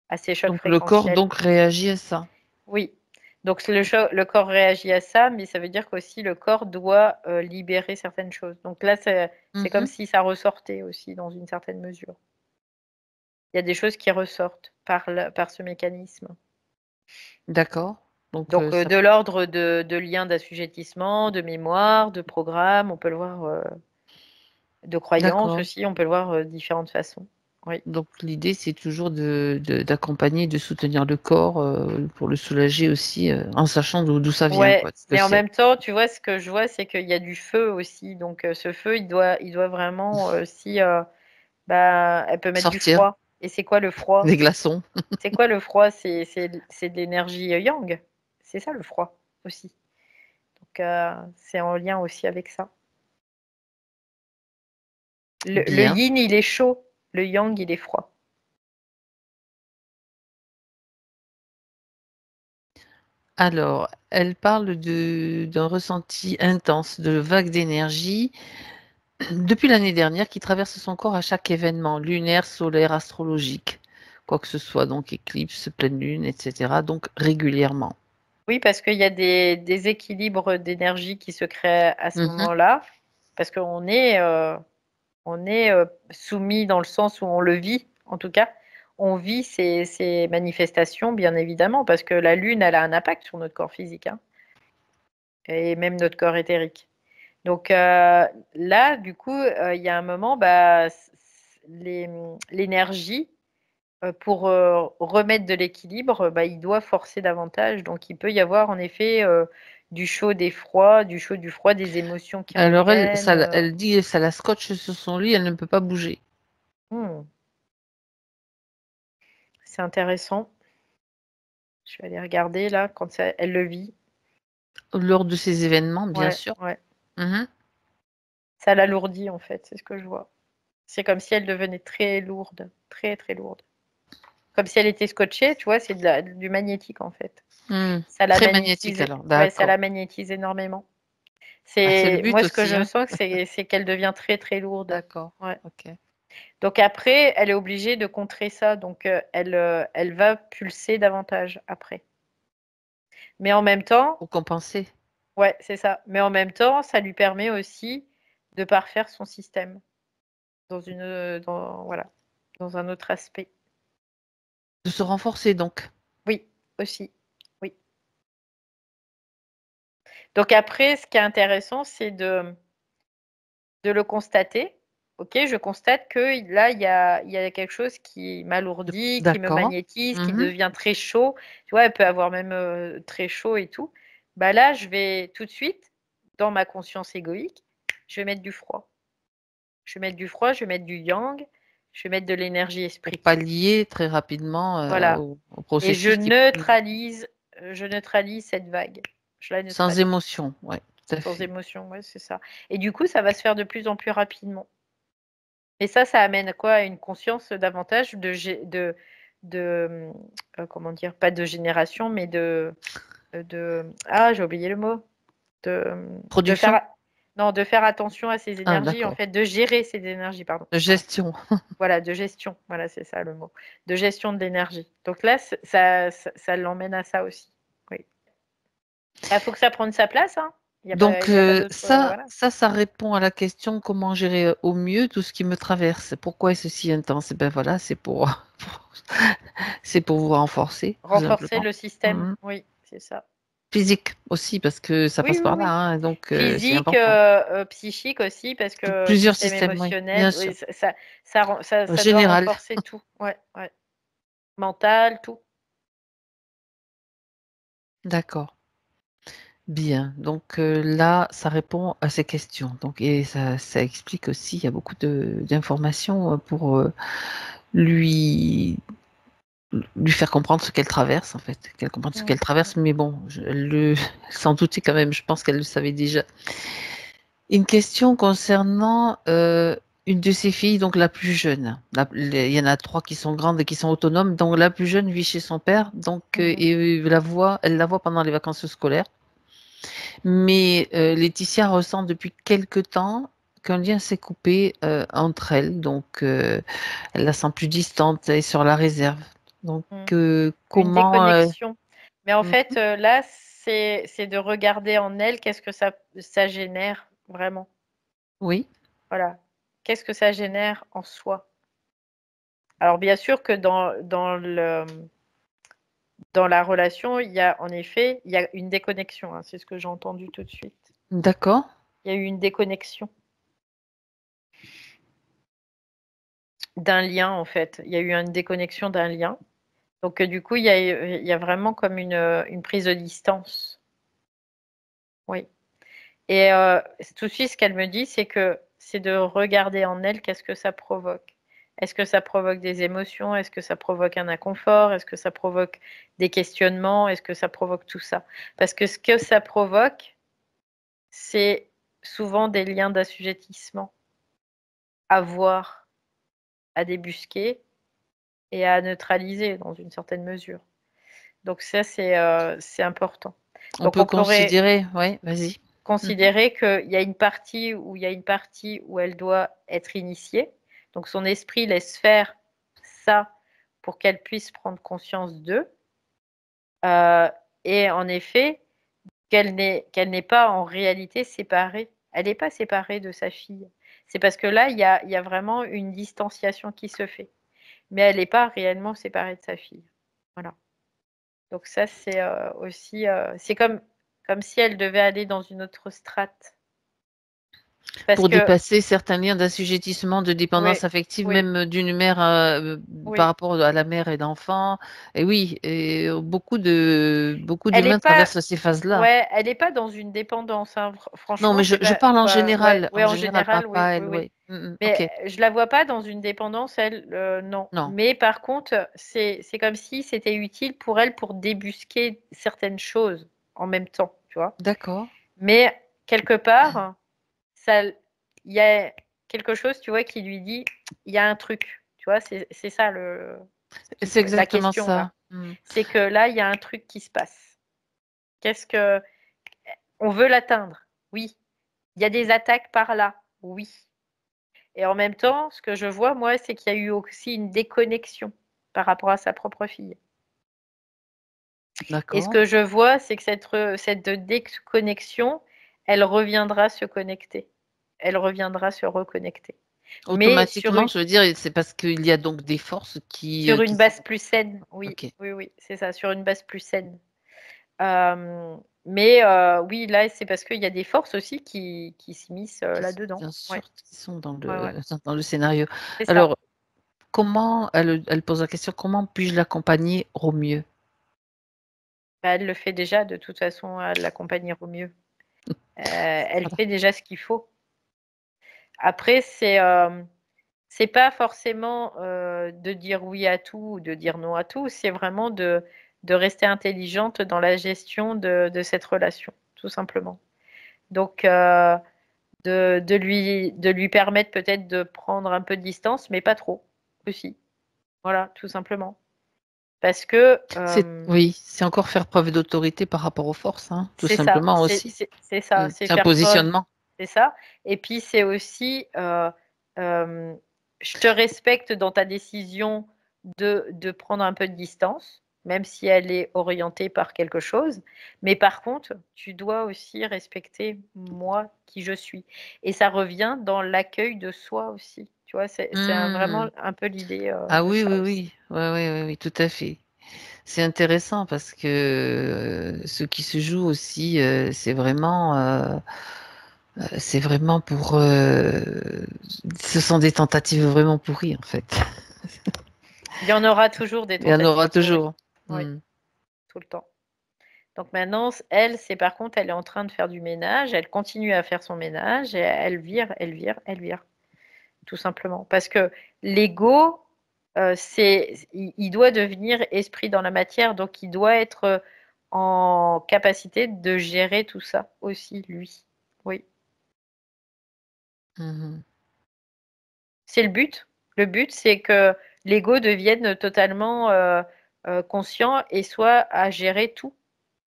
à ces chocs Donc le corps fréquentiels. donc réagit à ça. Oui. Donc le corps réagit à ça, mais ça veut dire qu'aussi le corps doit libérer certaines choses. Donc là, c'est comme Mhm. si ça ressortait aussi dans une certaine mesure. Il y a des choses qui ressortent par ce mécanisme. D'accord. Donc Donc ça. de l'ordre de liens d'assujettissement, de mémoire, de programme, on peut le voir, de croyances D'accord. aussi, on peut le voir de différentes façons. Oui. Donc l'idée, c'est toujours d'accompagner, de soutenir le corps pour le soulager aussi, en sachant d'où ça vient, Ouais, quoi, ce que mais en c'est. même temps, tu vois, ce que je vois, c'est qu'il y a du feu aussi. Donc ce feu, il doit vraiment aussi, bah, elle peut mettre du Sortir froid. Et c'est quoi le des froid? glaçons. C'est quoi le froid? C'est de l'énergie yang. C'est ça le froid aussi. Donc c'est en lien aussi avec ça. Le Bien. yin, il est chaud. Le yang, il est froid. Alors, elle parle d'un ressenti intense, de vagues d'énergie depuis l'année dernière qui traverse son corps à chaque événement lunaire, solaire, astrologique, quoi que ce soit, donc éclipse, pleine lune, etc. Donc régulièrement. Oui, parce qu'il y a des déséquilibres d'énergie qui se créent à ce Mhm. moment-là, parce qu'on est soumis dans le sens où on le vit, en tout cas. On vit ces manifestations, bien évidemment, parce que la Lune, elle a un impact sur notre corps physique, hein, et même notre corps éthérique. Donc là, du coup, il y a un moment, bah, l'énergie, pour remettre de l'équilibre, bah, il doit forcer davantage. Donc il peut y avoir en effet du chaud, des froids, du chaud, du froid, des émotions qui Alors reviennent. elle dit ça la scotche sur son lit, elle ne peut pas bouger. Hmm, c'est intéressant. Je vais aller regarder là quand elle le vit. Lors de ces événements, bien Ouais, sûr. ouais. Mhm. Ça l'alourdit en fait, c'est ce que je vois. C'est comme si elle devenait très lourde, très très lourde. Comme si elle était scotchée, tu vois, c'est du magnétique en fait. Hmm. Ça la Très magnétique magnétise, alors, ouais, ça d'accord. la magnétise énormément. Ah, c'est le Moi but ce que aussi, je hein. sens, c'est qu'elle devient très très lourde. D'accord, Ouais. ok. Donc après, elle est obligée de contrer ça, donc elle va pulser davantage après. Mais en même temps, Pour compenser. ouais, c'est ça. Mais en même temps, ça lui permet aussi de parfaire son système voilà, dans un autre aspect. De se renforcer donc. Oui, aussi. Oui. Donc après, ce qui est intéressant, c'est de le constater. Ok, je constate que là, il y a quelque chose qui m'alourdit, qui me D'accord. magnétise, qui Mhm. devient très chaud. Tu vois, elle peut avoir même très chaud et tout. Bah là, je vais tout de suite, dans ma conscience égoïque, je vais mettre du froid. Je vais mettre du froid, je vais mettre du yang, je vais mettre de l'énergie Pour esprit. pallier très rapidement Voilà. au Et processus qui est plus je neutralise cette vague. Je la sans neutralise. émotion. Ouais, tout à Sans fait. émotion, ouais, c'est ça. Et du coup, ça va se faire de plus en plus rapidement. Et ça amène quoi? Une conscience davantage comment dire? Pas de génération, mais j'ai oublié le mot. De Production? faire non, de faire attention à ses Ah, énergies, en d'accord. fait, de gérer ses énergies, pardon. De Voilà. gestion. Voilà, de gestion. Voilà, c'est ça le mot. De gestion de l'énergie. Donc là, ça l'emmène à ça aussi. Oui. Il faut que ça prenne sa place, hein. Donc Il y a pas d'autre, voilà. ça répond à la question comment gérer au mieux tout ce qui me traverse. Pourquoi est-ce si intense? Eh ben voilà, c'est pour vous renforcer, tout Renforcer simplement. le système, Mhm. oui, c'est ça. Physique aussi, parce que ça Oui, passe oui, par là, oui. hein, donc c'est Physique, important. psychique aussi, parce que Plusieurs système systèmes, oui, bien émotionnel, sûr. oui, ça doit Général, renforcer tout. Ouais, ouais. Mental, tout. d'accord. Bien, donc là, ça répond à ces questions. Donc, et ça explique aussi, il y a beaucoup d'informations pour lui, lui faire comprendre ce qu'elle traverse, en fait, qu'elle comprenne ce qu'elle traverse, mais bon, sans douter quand même, je pense qu'elle le savait déjà. Une question concernant une de ses filles, donc la plus jeune. Il y en a trois qui sont grandes et qui sont autonomes. Donc la plus jeune vit chez son père, donc et elle la voit pendant les vacances scolaires. Mais Laetitia ressent depuis quelque temps qu'un lien s'est coupé entre elles. Donc elle la sent plus distante et sur la réserve. Donc Une comment déconnexion. Mais en mm, fait, là, c'est de regarder en elle qu'est-ce que ça génère vraiment. oui, Voilà. Qu'est-ce que ça génère en soi. Alors bien sûr que dans la relation, il y a en effet, il y a une déconnexion, hein, c'est ce que j'ai entendu tout de suite. d'accord. Il y a eu une déconnexion d'un lien en fait. Il y a eu une déconnexion d'un lien. Donc du coup, il y a vraiment comme une prise de distance. Oui. Et tout de suite, ce qu'elle me dit, c'est que c'est de regarder en elle qu'est-ce que ça provoque. Est-ce que ça provoque des émotions? Est-ce que ça provoque un inconfort? Est-ce que ça provoque des questionnements? Est-ce que ça provoque tout ça? Parce que ce que ça provoque, c'est souvent des liens d'assujettissement à voir, à débusquer et à neutraliser dans une certaine mesure. Donc ça, c'est important. On Donc peut on pourrait considérer, oui, vas-y. Mhm. considérer qu'il y a une partie où elle doit être initiée. Donc son esprit laisse faire ça pour qu'elle puisse prendre conscience d'eux. Et en effet, qu'elle n'est pas en réalité séparée. Elle n'est pas séparée de sa fille. C'est parce que là, il y a vraiment une distanciation qui se fait. Mais elle n'est pas réellement séparée de sa fille. Voilà. Donc ça, c'est aussi, c'est comme si elle devait aller dans une autre strate. Parce Pour que, dépasser certains liens d'assujettissement, de oui, dépendance affective, oui, même d'une mère par oui. rapport à la mère et l'enfant. Et oui, et beaucoup Elle n'est d'humains pas, traversent ces phases-là. ouais, elle n'est pas dans une dépendance, hein. Non, Franchement, mais c'est je pas, parle ouais, ouais, en en général, général, oui, papa, oui, elle, oui. oui. Mais Ok, je la vois pas dans une dépendance, elle, non. non, Mais par contre, c'est comme si c'était utile pour elle pour débusquer certaines choses en même temps, tu vois. d'accord. Mais quelque part, ça, il y a quelque chose, tu vois, qui lui dit, il y a un truc, tu vois, c'est ça C'est la exactement question ça. là. C'est que là, il y a un truc qui se passe. Qu'est-ce que on veut l'atteindre? Oui. Il y a des attaques par là? Oui. Et en même temps, ce que je vois, moi, c'est qu'il y a eu aussi une déconnexion par rapport à sa propre fille. Et ce D'accord. que je vois, c'est que cette déconnexion, elle reviendra se connecter. Elle reviendra se reconnecter. Mais Automatiquement, je veux dire, c'est parce qu'il y a donc des forces sur qui une sont. base plus saine, oui, Ok, oui, oui, c'est ça, sur une base plus saine. Mais oui, là, c'est parce qu'il y a des forces aussi qui s'immiscent là-dedans. bien Ouais, sûr, qui sont dans ouais, ouais, dans le scénario. c'est ça. Alors, comment, elle pose la question, comment puis-je l'accompagner au mieux? Bah, elle le fait déjà, de toute façon, elle l'accompagne au mieux. Elle Voilà. fait déjà ce qu'il faut. Après, c'est pas forcément de dire oui à tout ou de dire non à tout, c'est vraiment de rester intelligente dans la gestion de cette relation, tout simplement. Donc, de lui permettre peut-être de prendre un peu de distance, mais pas trop aussi. Voilà, tout simplement. Parce que Oui, c'est encore faire preuve d'autorité par rapport aux forces, hein, tout c'est ça, simplement aussi. c'est ça, c'est C'est un faire preuve, positionnement. c'est ça. Et puis c'est aussi, je te respecte dans ta décision de prendre un peu de distance, même si elle est orientée par quelque chose. Mais par contre, tu dois aussi respecter moi qui je suis. Et ça revient dans l'accueil de soi aussi. Tu vois, c'est vraiment Hmm. un peu l'idée Ah de oui, ça oui, aussi. oui, oui, oui, oui, oui, tout à fait. C'est intéressant parce que ce qui se joue aussi, c'est vraiment pour. Ce sont des tentatives vraiment pourries, en fait. Il y en aura toujours des Il y en aura tentatives pourries. toujours. Oui, Hmm. tout le temps. Donc maintenant, elle, c'est par contre, elle est en train de faire du ménage, elle continue à faire son ménage et elle vire, elle vire, elle vire, tout simplement. Parce que l'ego, il doit devenir esprit dans la matière, donc il doit être en capacité de gérer tout ça aussi, lui. Oui, Mhm. c'est le but. Le but, c'est que l'ego devienne totalement conscient et soit à gérer tout,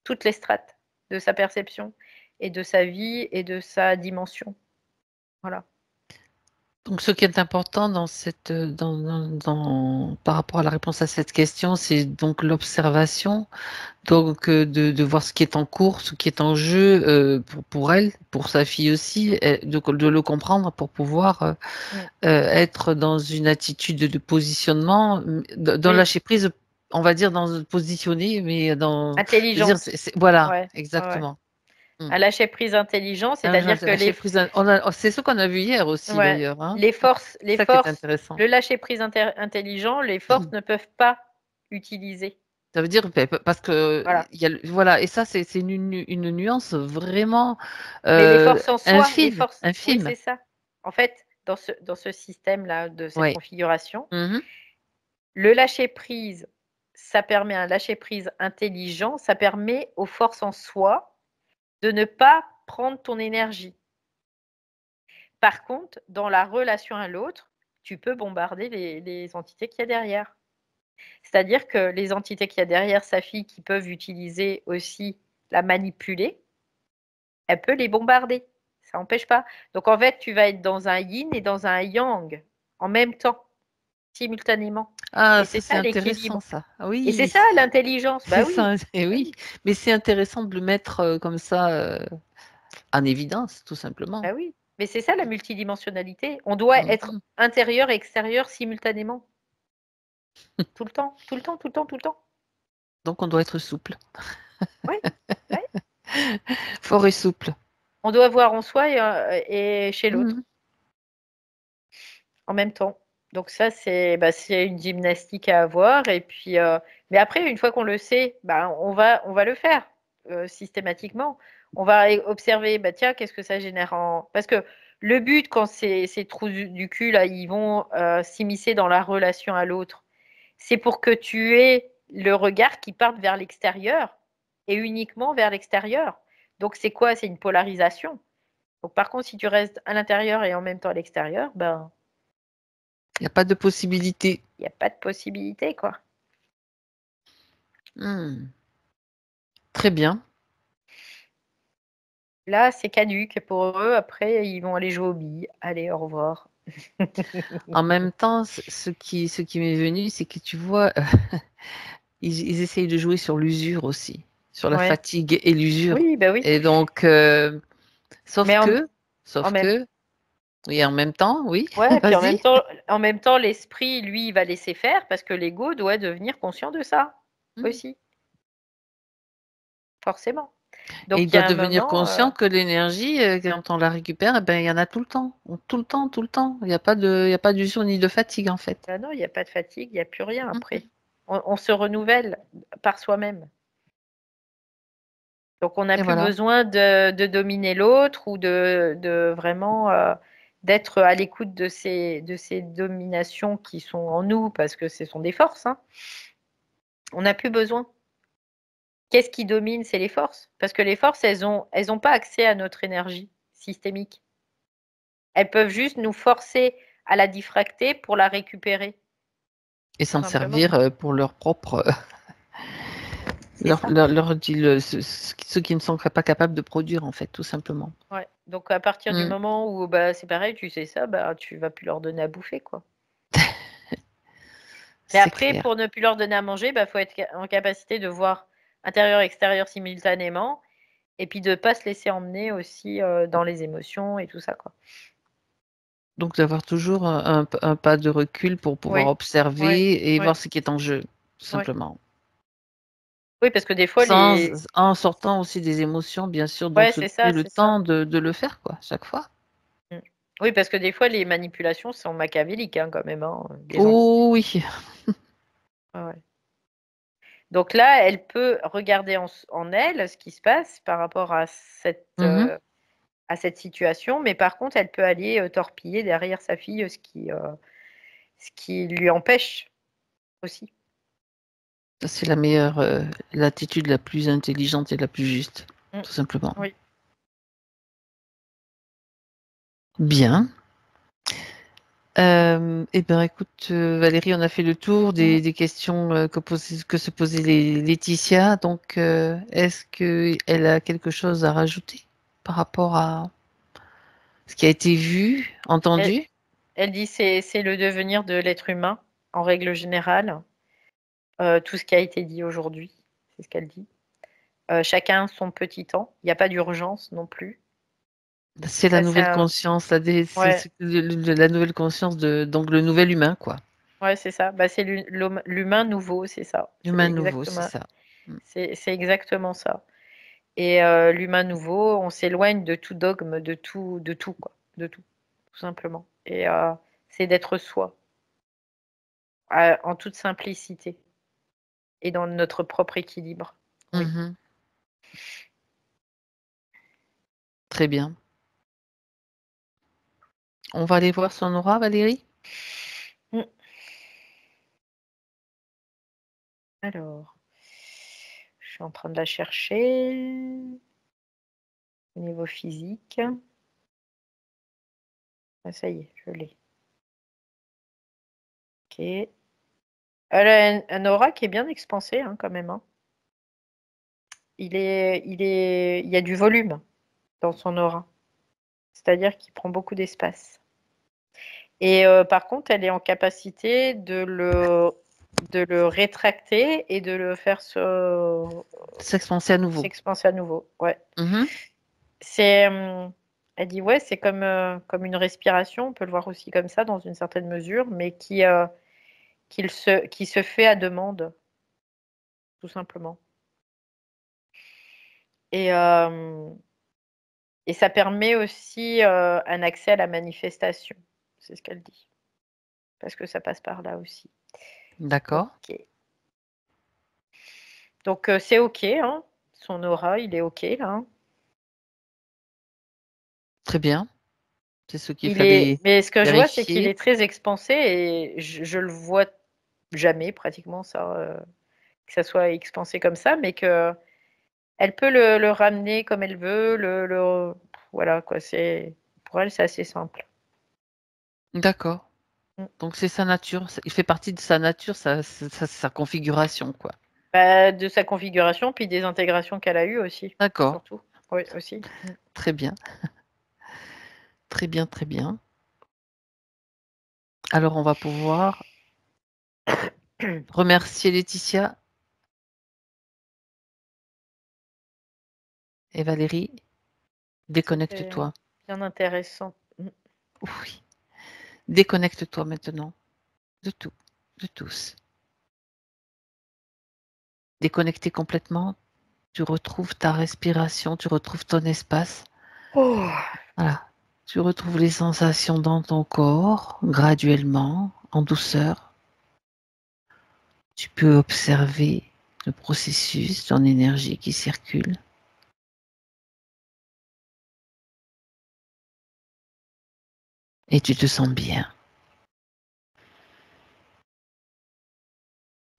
toutes les strates de sa perception et de sa vie et de sa dimension. Voilà. Donc, ce qui est important par rapport à la réponse à cette question, c'est donc l'observation, donc de voir ce qui est en cours, ce qui est en jeu pour elle, pour sa fille aussi, et de le comprendre pour pouvoir Mm. être dans une attitude de positionnement, dans Oui, lâcher prise, on va dire dans positionner, mais je veux dire, intelligente. voilà, Ouais, ouais, ouais. exactement. Mm. Un lâcher prise intelligent, c'est-à-dire que Lâcher prise, c'est ce qu'on a vu hier aussi ouais, d'ailleurs, hein. les C'est ça qui est forces, intéressant. le lâcher prise intelligent, les forces ne peuvent pas utiliser. Ça veut dire parce que Voilà. voilà, et ça c'est une nuance vraiment Mais les forces en soi, les infime, forces, oui, infime. c'est ça. En fait, dans ce système-là, de cette Oui. configuration, Mhm. le lâcher prise, ça permet un lâcher prise intelligent, ça permet aux forces en soi de ne pas prendre ton énergie. Par contre, dans la relation à l'autre, tu peux bombarder les entités qu'il y a derrière. C'est-à-dire que les entités qu'il y a derrière sa fille qui peuvent utiliser aussi la manipuler, elle peut les bombarder. Ça n'empêche pas. Donc en fait, tu vas être dans un yin et dans un yang en même temps, simultanément. Ah, Et ça c'est c'est ça intéressant l'équilibre. ça. Et c'est Oui, ça l'intelligence. c'est Bah ça. oui, Et bah oui, oui, mais c'est intéressant de le mettre comme ça en évidence, tout simplement. bah oui. Mais c'est ça la multidimensionnalité. On doit être Mhm. intérieur et extérieur simultanément. Tout le temps, tout le temps, tout le temps, tout le temps. Donc on doit être souple, Oui, oui. fort et souple. On doit voir en soi et chez l'autre Mhm. en même temps. Donc ça, c'est une gymnastique à avoir. Et puis, mais après, une fois qu'on le sait, bah, on va le faire systématiquement. On va observer, bah, tiens, qu'est-ce que ça génère en... Parce que le but, quand ces trous du cul, là, ils vont s'immiscer dans la relation à l'autre, c'est pour que tu aies le regard qui parte vers l'extérieur et uniquement vers l'extérieur. Donc c'est quoi? C'est une polarisation. Donc par contre, si tu restes à l'intérieur et en même temps à l'extérieur, ben Il n'y a pas de possibilité. il n'y a pas de possibilité, quoi. Hmm. Très bien. Là, c'est caduque pour eux. Après, ils vont aller jouer aux billes. Allez, au revoir. En même temps, ce qui m'est venu, c'est que tu vois, ils essayent de jouer sur l'usure aussi, sur la Ouais. fatigue et l'usure. Oui, bah oui. Et donc, sauf Mais que, en sauf même, que, oui, en même temps, oui, ouais, puis vas-y. en même temps, l'esprit, lui, il va laisser faire parce que l'ego doit devenir conscient de ça Hmm. aussi, forcément. Et il Donc, il y doit a un devenir moment, conscient que l'énergie, quand on la récupère, eh ben, il y en a tout le temps, tout le temps, tout le temps. Il y a pas d'usure ni de fatigue, en fait. bah non, il n'y a pas de fatigue, il n'y a plus rien Mhm. après. On se renouvelle par soi-même. Donc, on n'a Et plus voilà. besoin de dominer l'autre ou de vraiment d'être à l'écoute de ces dominations qui sont en nous parce que ce sont des forces, hein. On n'a plus besoin. Qu'est-ce qui domine? C'est les forces. Parce que les forces, elles ont pas accès à notre énergie systémique. Elles peuvent juste nous forcer à la diffracter pour la récupérer, Et tout s'en simplement. servir pour leur propre, C'est ça. ceux qui ne sont pas capables de produire, en fait, tout simplement. Ouais. Donc à partir du Hmm. moment où bah, c'est pareil, tu sais ça, bah, tu vas plus leur donner à bouffer, quoi. Mais C'est après, clair. pour ne plus leur donner à manger, bah, faut être en capacité de voir intérieur et extérieur simultanément, et puis de pas se laisser emmener aussi dans les émotions et tout ça, quoi. Donc, d'avoir toujours un pas de recul pour pouvoir Oui, oui, observer et oui, voir ce qui est en jeu, tout oui. simplement. Oui, parce que des fois, les... En sortant aussi des émotions, bien sûr, Ouais, donc se c'est donner ça, le c'est ça. temps de le faire, quoi, chaque fois. Mm. Oui, parce que des fois, les manipulations sont machiavéliques, hein, quand même, hein, des gens. Oh oui, Ah ouais. Donc là, elle peut regarder en elle ce qui se passe par rapport Mhm. à cette situation, mais par contre, elle peut aller torpiller derrière sa fille ce qui lui empêche aussi. Ça, c'est la meilleure, l'attitude la plus intelligente et la plus juste, Mm. tout simplement. Oui. Bien. Eh bien, écoute, Valérie, on a fait le tour Mm. des questions que se posait Laetitia. Donc, est-ce qu'elle a quelque chose à rajouter par rapport à ce qui a été vu, Elle, entendu? elle dit c'est le devenir de l'être humain en règle générale. Tout ce qui a été dit aujourd'hui, c'est ce qu'elle dit. Chacun son petit temps. Il n'y a pas d'urgence non plus. C'est la Ça, c'est nouvelle conscience, ouais, la nouvelle conscience donc le nouvel humain, quoi. ouais, c'est ça. Bah, c'est l'humain nouveau, c'est ça. L'humain nouveau, c'est ça. Mm. C'est exactement ça. Et l'humain nouveau, on s'éloigne de tout dogme, de tout, quoi, de tout simplement. Et c'est d'être soi, en toute simplicité et dans notre propre équilibre. Oui. Mhm. Très bien. On va aller voir son aura, Valérie? Mm. Alors, je suis en train de la chercher au niveau physique. Ah, ça y est, je l'ai. Ok. Elle a un aura qui est bien expansé, hein, quand même, hein. Il y a du volume dans son aura. C'est-à-dire qu'il prend beaucoup d'espace. Et par contre, elle est en capacité de le rétracter et de le faire S'expanser à nouveau. s'expanser à nouveau. Ouais. Mhm. C'est, elle dit ouais, c'est comme une respiration. On peut le voir aussi comme ça dans une certaine mesure, mais qui se fait à demande, tout simplement. Et, euh, et ça permet aussi un accès à la manifestation. C'est ce qu'elle dit. Parce que ça passe par là aussi. D'accord. Ok. Donc c'est ok, hein. Son aura, il est ok là, hein. Très bien. C'est ce qu'il fallait Mais ce que je vois, c'est qu'il vérifier. est très expansé et je le vois jamais pratiquement ça, que ça soit expansé comme ça, mais que elle peut le ramener comme elle veut, voilà quoi. Pour elle, c'est assez simple. D'accord. Mm. Donc c'est sa nature. Il fait partie de sa nature, sa configuration, quoi. Bah, de sa configuration, puis des intégrations qu'elle a eues aussi, D'accord. surtout. Oui, aussi. Très bien. Très bien, très bien. Alors on va pouvoir remercier Laetitia et Valérie. C'était Déconnecte-toi. bien intéressant. Oui. Déconnecte-toi maintenant de tout, de tous. Déconnecté complètement, tu retrouves ta respiration, tu retrouves ton espace. Oh. Voilà. Tu retrouves les sensations dans ton corps, graduellement, en douceur. Tu peux observer le processus, ton énergie qui circule. Et tu te sens bien.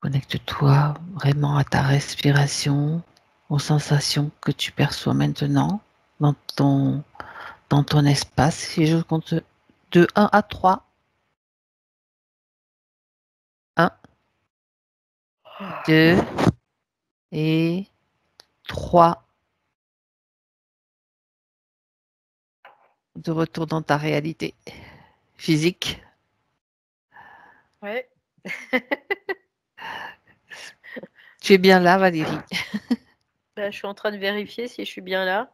Connecte-toi vraiment à ta respiration, aux sensations que tu perçois maintenant dans ton espace. Et je compte de 1 à 3. 1, 2 et 3. De retour dans ta réalité physique. Ouais. Tu es bien là, Valérie. Là, je suis en train de vérifier si je suis bien là.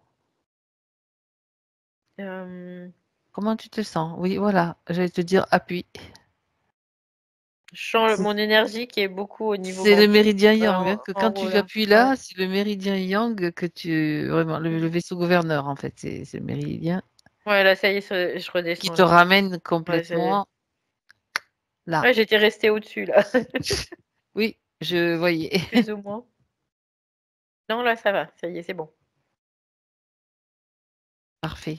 Euh, Comment tu te sens? Oui, voilà. J'allais te dire appuie. Je sens mon énergie qui est beaucoup au niveau C'est le méridien yang, hein, que en quand haut, tu là. appuies là, c'est le méridien yang que tu... Vraiment, le vaisseau gouverneur, en fait, c'est le méridien Ouais, là, ça y est, je qui redescends. te Là. ramène Ouais, complètement là. ouais, j'étais restée au-dessus, là, Oui, je voyais. plus ou moins. Non, là, ça va. Ça y est, c'est bon. Parfait.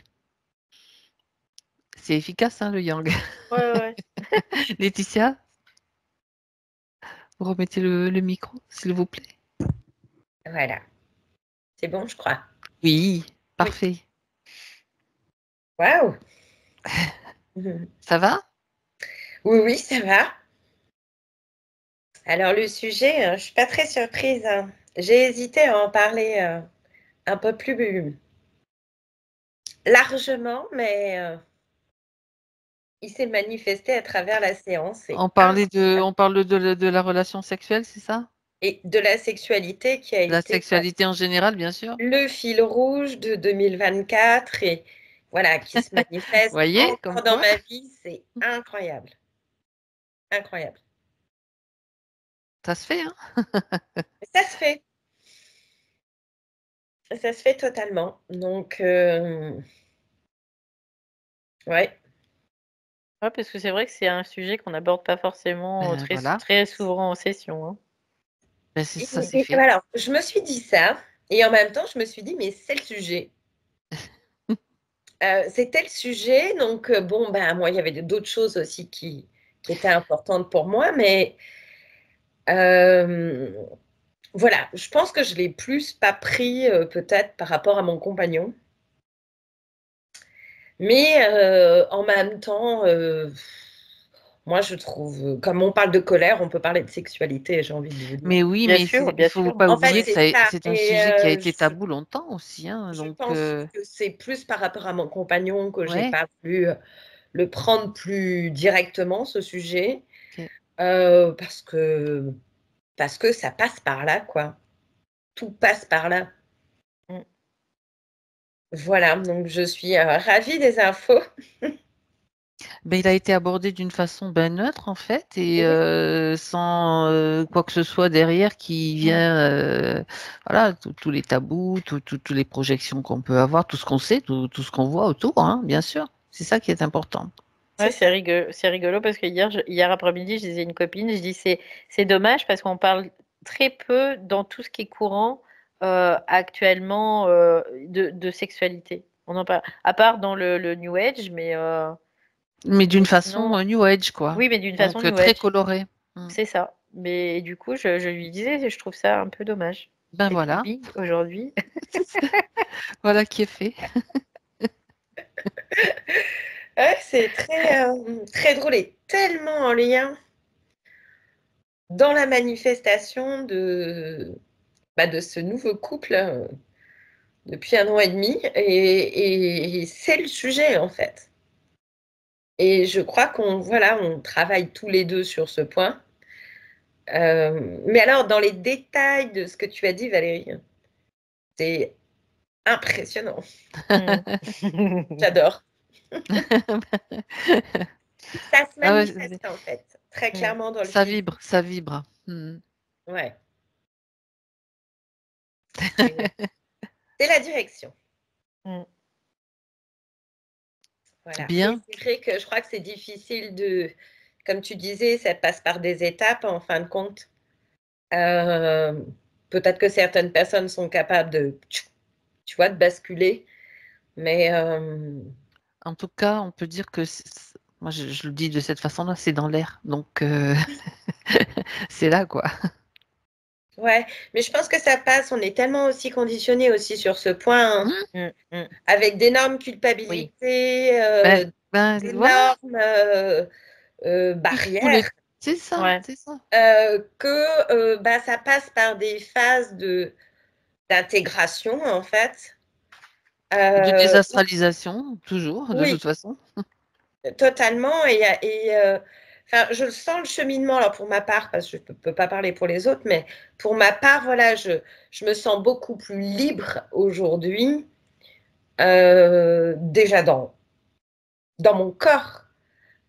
C'est efficace, hein, le yang. Ouais, ouais. Laetitia, vous remettez le micro, s'il vous plaît. Voilà. C'est bon, je crois. Oui, parfait. Waouh! Ça va? Oui, oui, ça va. Alors, le sujet, je ne suis pas très surprise, hein. J'ai hésité à en parler un peu plus largement, mais il s'est manifesté à travers la séance. On parle de la relation sexuelle, c'est ça? Et de la sexualité qui a La été sexualité en général, bien sûr. le fil rouge de 2024 et voilà, qui se Vous manifeste voyez, comme encore dans quoi? ma vie. C'est incroyable. Incroyable. Ça se fait, hein? Ça se fait. Ça se fait totalement. Donc, ouais. Ouais, parce que c'est vrai que c'est un sujet qu'on n'aborde pas forcément Ben, voilà. très souvent en session. Hein. Ben, ça, c'est Et fait. alors, je me suis dit ça, et en même temps, je me suis dit, mais c'est le sujet. C'était le sujet, donc bon, ben, moi, il y avait d'autres choses aussi qui étaient importantes pour moi, mais voilà, je pense que je l'ai plus pas pris peut-être par rapport à mon compagnon. Mais en même temps, moi, je trouve, comme on parle de colère, on peut parler de sexualité, j'ai envie de vous dire. Mais oui, Bien mais sûr, il bien faut sûr. pas En fait, oublier que c'est ça. c'est un Et sujet qui a été tabou longtemps aussi, hein. je Donc, pense que c'est plus par rapport à mon compagnon que j'ai ouais. pas voulu le prendre plus directement, ce sujet, Ok. parce que ça passe par là, quoi. Tout passe par là. Mm. Voilà, donc je suis ravie des infos. Ben, il a été abordé d'une façon ben neutre, en fait, et Oui, sans quoi que ce soit derrière qui vient, voilà, tous les tabous, toutes les projections qu'on peut avoir, tout ce qu'on sait, tout ce qu'on voit autour, hein, bien sûr. C'est ça qui est important. Ouais, c'est ça. c'est rigolo parce que hier après-midi, je disais à une copine, je dis c'est dommage parce qu'on parle très peu dans tout ce qui est courant actuellement de sexualité. On en parle, à part dans le New Age, Mais d'une mais façon sinon, New Age, quoi. oui, mais d'une façon Donc, New très Age, coloré. Mm. c'est ça. Mais du coup, je lui disais, je trouve ça un peu dommage. Ben Et puis voilà. bing, aujourd'hui. Voilà qui est fait. Ouais, c'est très drôle et tellement en lien dans la manifestation de ce nouveau couple depuis 1 an et demi. Et c'est le sujet, en fait. Et je crois on travaille tous les deux sur ce point. Mais alors, dans les détails de ce que tu as dit, Valérie, c'est impressionnant. J'adore. Ça se Ah ouais, manifeste, en fait, très clairement dans le ça physique. vibre, ça vibre. Mm. Ouais. C'est la direction. Mm. Voilà. Mais Bien. c'est vrai que je crois que c'est difficile comme tu disais, ça passe par des étapes en fin de compte. Euh, Peut-être que certaines personnes sont capables tu vois, de basculer, mais En tout cas, on peut dire que moi, je le dis de cette façon-là, c'est dans l'air. Donc, c'est là, quoi. ouais. Mais je pense que ça passe. On est tellement aussi conditionné aussi sur ce point, hein, avec d'énormes Oui. culpabilités, Voilà. d'énormes Tous les... barrières. C'est ça, Ouais. c'est ça. Que bah, ça passe par des phases d'intégration, en fait. De désastralisation, toujours, de Oui, toute façon. totalement. Enfin, je sens le cheminement, alors pour ma part, parce que je ne peux pas parler pour les autres, mais pour ma part, voilà, je me sens beaucoup plus libre aujourd'hui, déjà dans mon corps,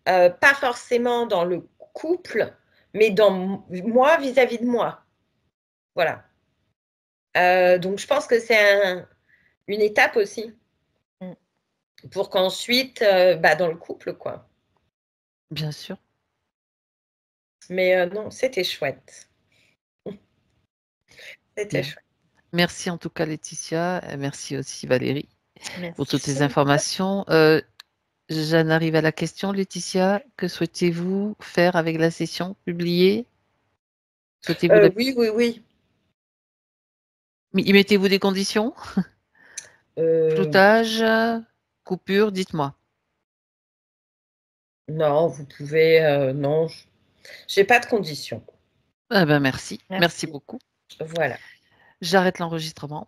pas forcément dans le couple, mais dans moi vis-à-vis de moi. Voilà. Donc, je pense que c'est une étape aussi pour qu'ensuite, dans le couple, quoi. Bien sûr. Mais non, c'était chouette. C'était Bien. chouette. Merci en tout cas, Laetitia. Merci aussi, Valérie, Merci. pour toutes ces informations. J'en arrive à la question, Laetitia. Que souhaitez-vous faire avec la session publiée? Souhaitez-vous Oui. Y mettez-vous des conditions? Floutage, coupure, dites-moi. Non, vous pouvez. Non, j'ai pas de conditions. Ah ben merci. Merci. Merci beaucoup. Voilà. J'arrête l'enregistrement.